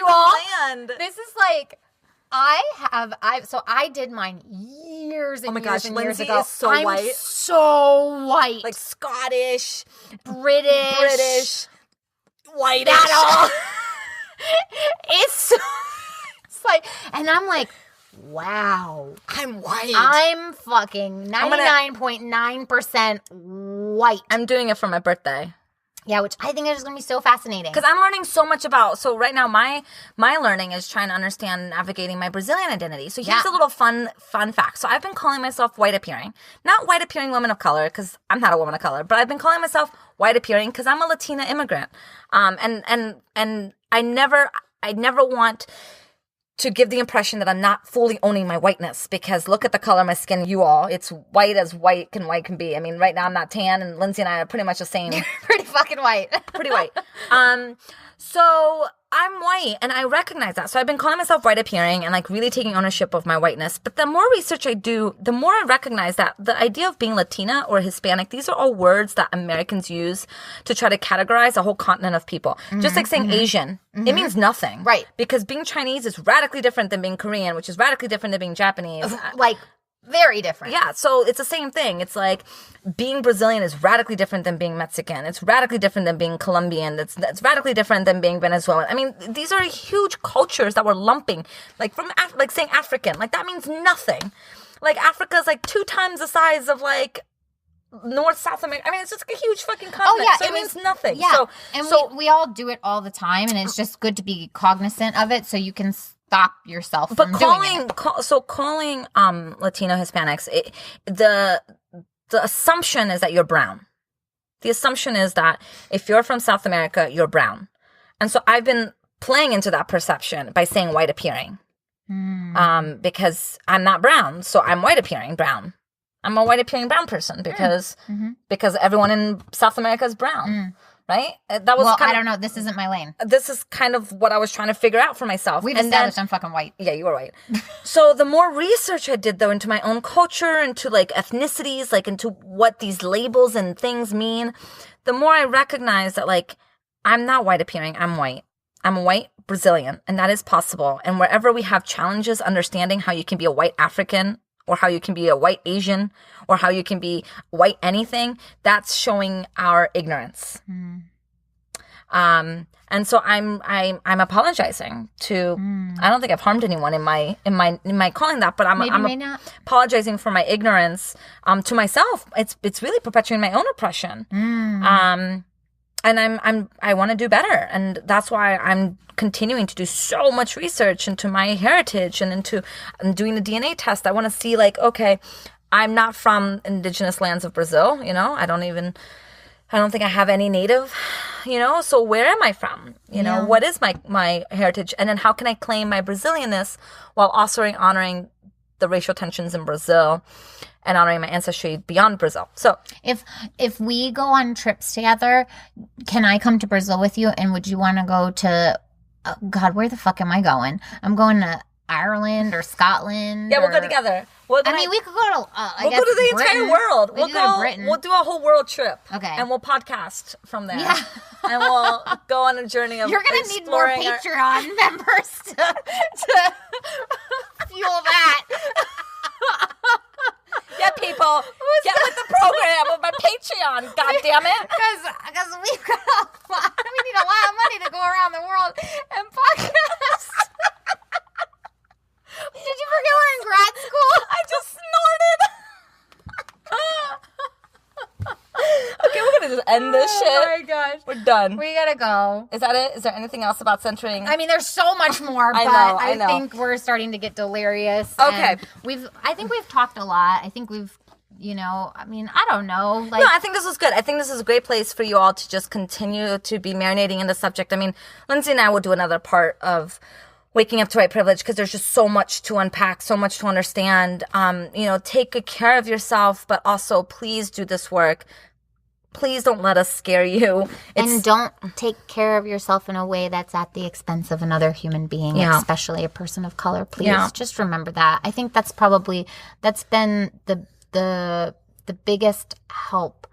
land. This is like I did mine years and years and years ago. Is so white. I'm so white. Like Scottish, British, white at all. It's like, and I'm like, wow. I'm white. I'm fucking 99.9% white. I'm doing it for my birthday. Yeah, which I think is going to be so fascinating. Because I'm learning so much about, so right now my learning is trying to understand navigating my Brazilian identity. So here's a little fun fact. So I've been calling myself white appearing. Not white appearing woman of color, because I'm not a woman of color, but I've been calling myself white appearing because I'm a Latina immigrant. And I never want to give the impression that I'm not fully owning my whiteness, because look at the color of my skin, it's white as white can be. I mean, right now I'm not tan, and Lindsey and I are pretty much the same. Pretty fucking white. Pretty white. So I'm white, and I recognize that. So I've been calling myself white appearing and like really taking ownership of my whiteness. But the more research I do, the more I recognize that the idea of being Latina or Hispanic, these are all words that Americans use to try to categorize a whole continent of people. Just like saying Asian, it means nothing. Right. Because being Chinese is radically different than being Korean, which is radically different than being Japanese. Like, very different. Yeah, so it's the same thing. It's like being Brazilian is radically different than being Mexican. It's radically different than being Colombian. That's radically different than being Venezuelan. I mean, these are huge cultures that we're lumping. Like like saying African, like that means nothing. Like Africa's like 2 times the size of like North, South America. I mean, it's just like a huge fucking continent. Oh, yeah, so it means nothing. Yeah, we all do it all the time, and it's just good to be cognizant of it so you can stop yourself from doing it. Calling Latino Hispanics, the assumption is that you're brown. The assumption is that if you're from South America, you're brown. And so I've been playing into that perception by saying white appearing. Because I'm not brown, so I'm white appearing brown. I'm a white appearing brown person because everyone in South America is brown. Right? That was I don't know. This isn't my lane. This is kind of what I was trying to figure out for myself. We've established I'm fucking white. Yeah, you are white. So the more research I did, though, into my own culture, into like ethnicities, like into what these labels and things mean, the more I recognize that like I'm not white appearing. I'm white. I'm a white Brazilian, and that is possible. And wherever we have challenges understanding how you can be a white African, or how you can be a white Asian, or how you can be white anything, that's showing our ignorance. And so I'm apologizing to. I don't think I've harmed anyone in my calling that, but I'm apologizing for my ignorance to myself. It's really perpetuating my own oppression. I want to do better. And that's why I'm continuing to do so much research into my heritage and I'm doing the DNA test. I want to see like, okay, I'm not from indigenous lands of Brazil, I don't think I have any native, so where am I from? What is my heritage? And then how can I claim my Brazilianness while also honoring the racial tensions in Brazil and honoring my ancestry beyond Brazil? So if we go on trips together, can I come to Brazil with you? And would you want to go to, God, where the fuck am I going? I'm going to Ireland or Scotland. Yeah, we'll go together. We could go to. We'll go to the Britain. entire world. We'll go to Britain. We'll do a whole world trip. Okay. And we'll podcast from there. Yeah. And we'll go on a journey of. You're gonna need more Patreon members to fuel that. Yeah, people, get with the program of my Patreon. God damn it! Because we need a lot of money to go around the world and podcast. Did you forget we're in grad school? I just snorted. Okay, we're gonna just end this shit. Oh my gosh, we're done. We gotta go. Is that it? Is there anything else about centering? I mean, there's so much more, but I think we're starting to get delirious. Okay, I think we've talked a lot. I think we've. I don't know. No, I think this was good. I think this is a great place for you all to just continue to be marinating in the subject. I mean, Lindsey and I will do another part of waking up to white privilege because there's just so much to unpack, so much to understand. Take good care of yourself, but also please do this work. Please don't let us scare you. And don't take care of yourself in a way that's at the expense of another human being, especially a person of color. Please just remember that. I think that's been the biggest help,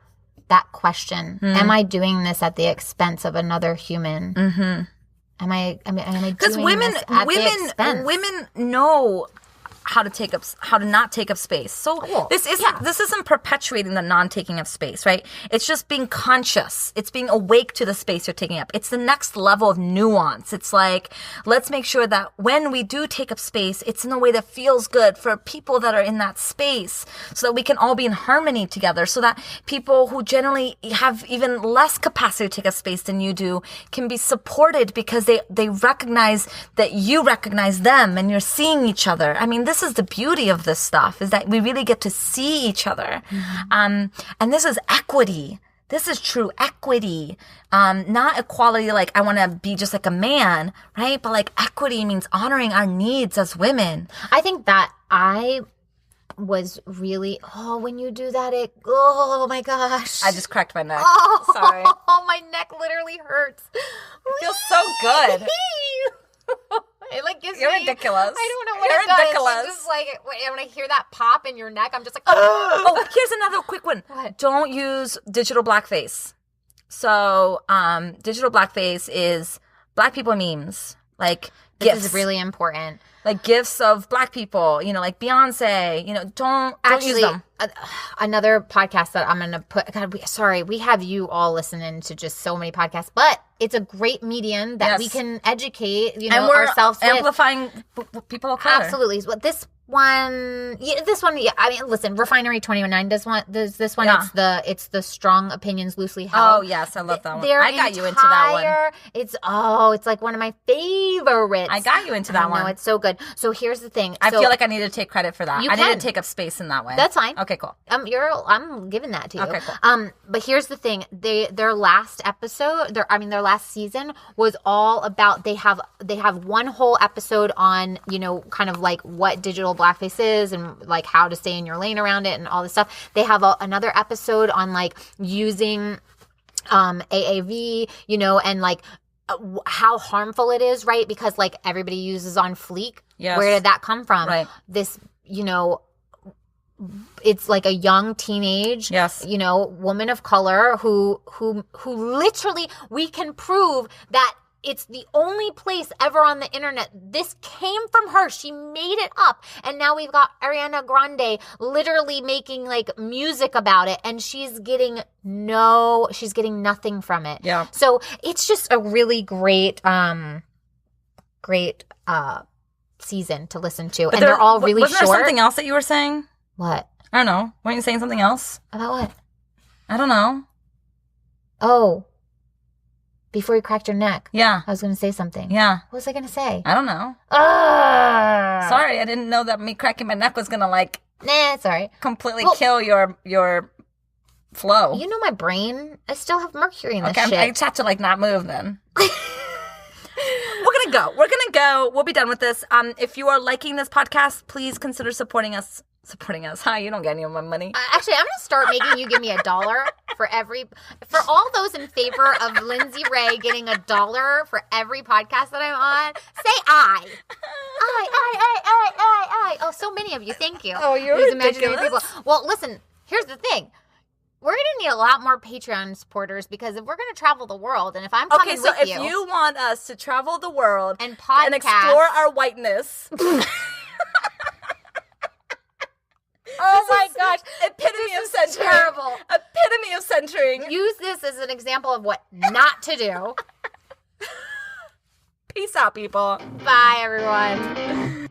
that question. Am I doing this at the expense of another human? Mm-hmm. Am I because women know how to not take up space. So this isn't perpetuating the non-taking of space, right? It's just being conscious. It's being awake to the space you're taking up. It's the next level of nuance. It's like, let's make sure that when we do take up space, it's in a way that feels good for people that are in that space so that we can all be in harmony together, so that people who generally have even less capacity to take up space than you do can be supported because they recognize that you recognize them and you're seeing each other. I mean, this is the beauty of this stuff, is that we really get to see each other. Mm-hmm. And this is equity. This is true equity. Not equality like I want to be just like a man, right? But like equity means honoring our needs as women. I think that I was really, when you do that, oh my gosh. I just cracked my neck. Oh, sorry. Oh, my neck literally hurts. It feels so good. It like gives You're me, ridiculous. I don't know what You're it does. ridiculous. It's just like when I hear that pop in your neck, I'm just like, oh, here's another quick one. What? Don't use digital blackface. So, digital blackface is black people memes, like gifts. This is really important. Like gifts of black people, like Beyonce, don't use them. Another podcast that I'm going to put, we have you all listening to just so many podcasts, but it's a great medium that we can educate, and we're ourselves amplifying people of color. Absolutely. Well, this one, I mean, listen, Refinery 219 does this one. Yeah. It's the strong opinions loosely held. Oh yes, I love that one. I got you into that one. It's like one of my favorites. I got you into that one. No, it's so good. So here's the thing. I feel like I need to take credit for that. I didn't take up space in that way. That's fine. Okay, cool. I'm giving that to you. Okay, cool. But here's the thing. Their last episode, their last season was all about, they have one whole episode on, kind of like what digital blackface is and like how to stay in your lane around it and all this stuff. They have another episode on like using AAV, and like how harmful it is, right? Because like everybody uses on fleek. Yes. Where did that come from? Right. This, it's like a young teenage, woman of color who literally, we can prove that it's the only place ever on the internet. This came from her. She made it up. And now we've got Ariana Grande literally making like music about it. And she's getting nothing from it. Yeah. So it's just a really great season to listen to. But and they're all really wasn't short. There something else that you were saying? What? I don't know. Weren't you saying something else? About what? I don't know. Oh. before you cracked your neck. Yeah. I was going to say something. Yeah. What was I going to say? I don't know. Sorry, I didn't know that me cracking my neck was going to like... Nah, it's all right. Completely kill your flow. You know my brain. I still have mercury in this shit. Okay, I just have to like not move then. We're gonna go. We'll be done with this. If you are liking this podcast, please consider supporting us. Hi, you don't get any of my money. Actually, I'm gonna start making you give me $1 for all those in favor of Lindsey Rae getting $1 for every podcast that I'm on. Say I. Oh, so many of you. Thank you. Oh, you're These ridiculous. imaginary people. Well, listen. Here's the thing. We're going to need a lot more Patreon supporters because if we're going to travel the world, and if I'm coming with you... Okay, so if you want us to travel the world and podcast... and explore our whiteness... Oh my gosh. Epitome of centering. Terrible. Epitome of centering. Use this as an example of what not to do. Peace out, people. Bye, everyone.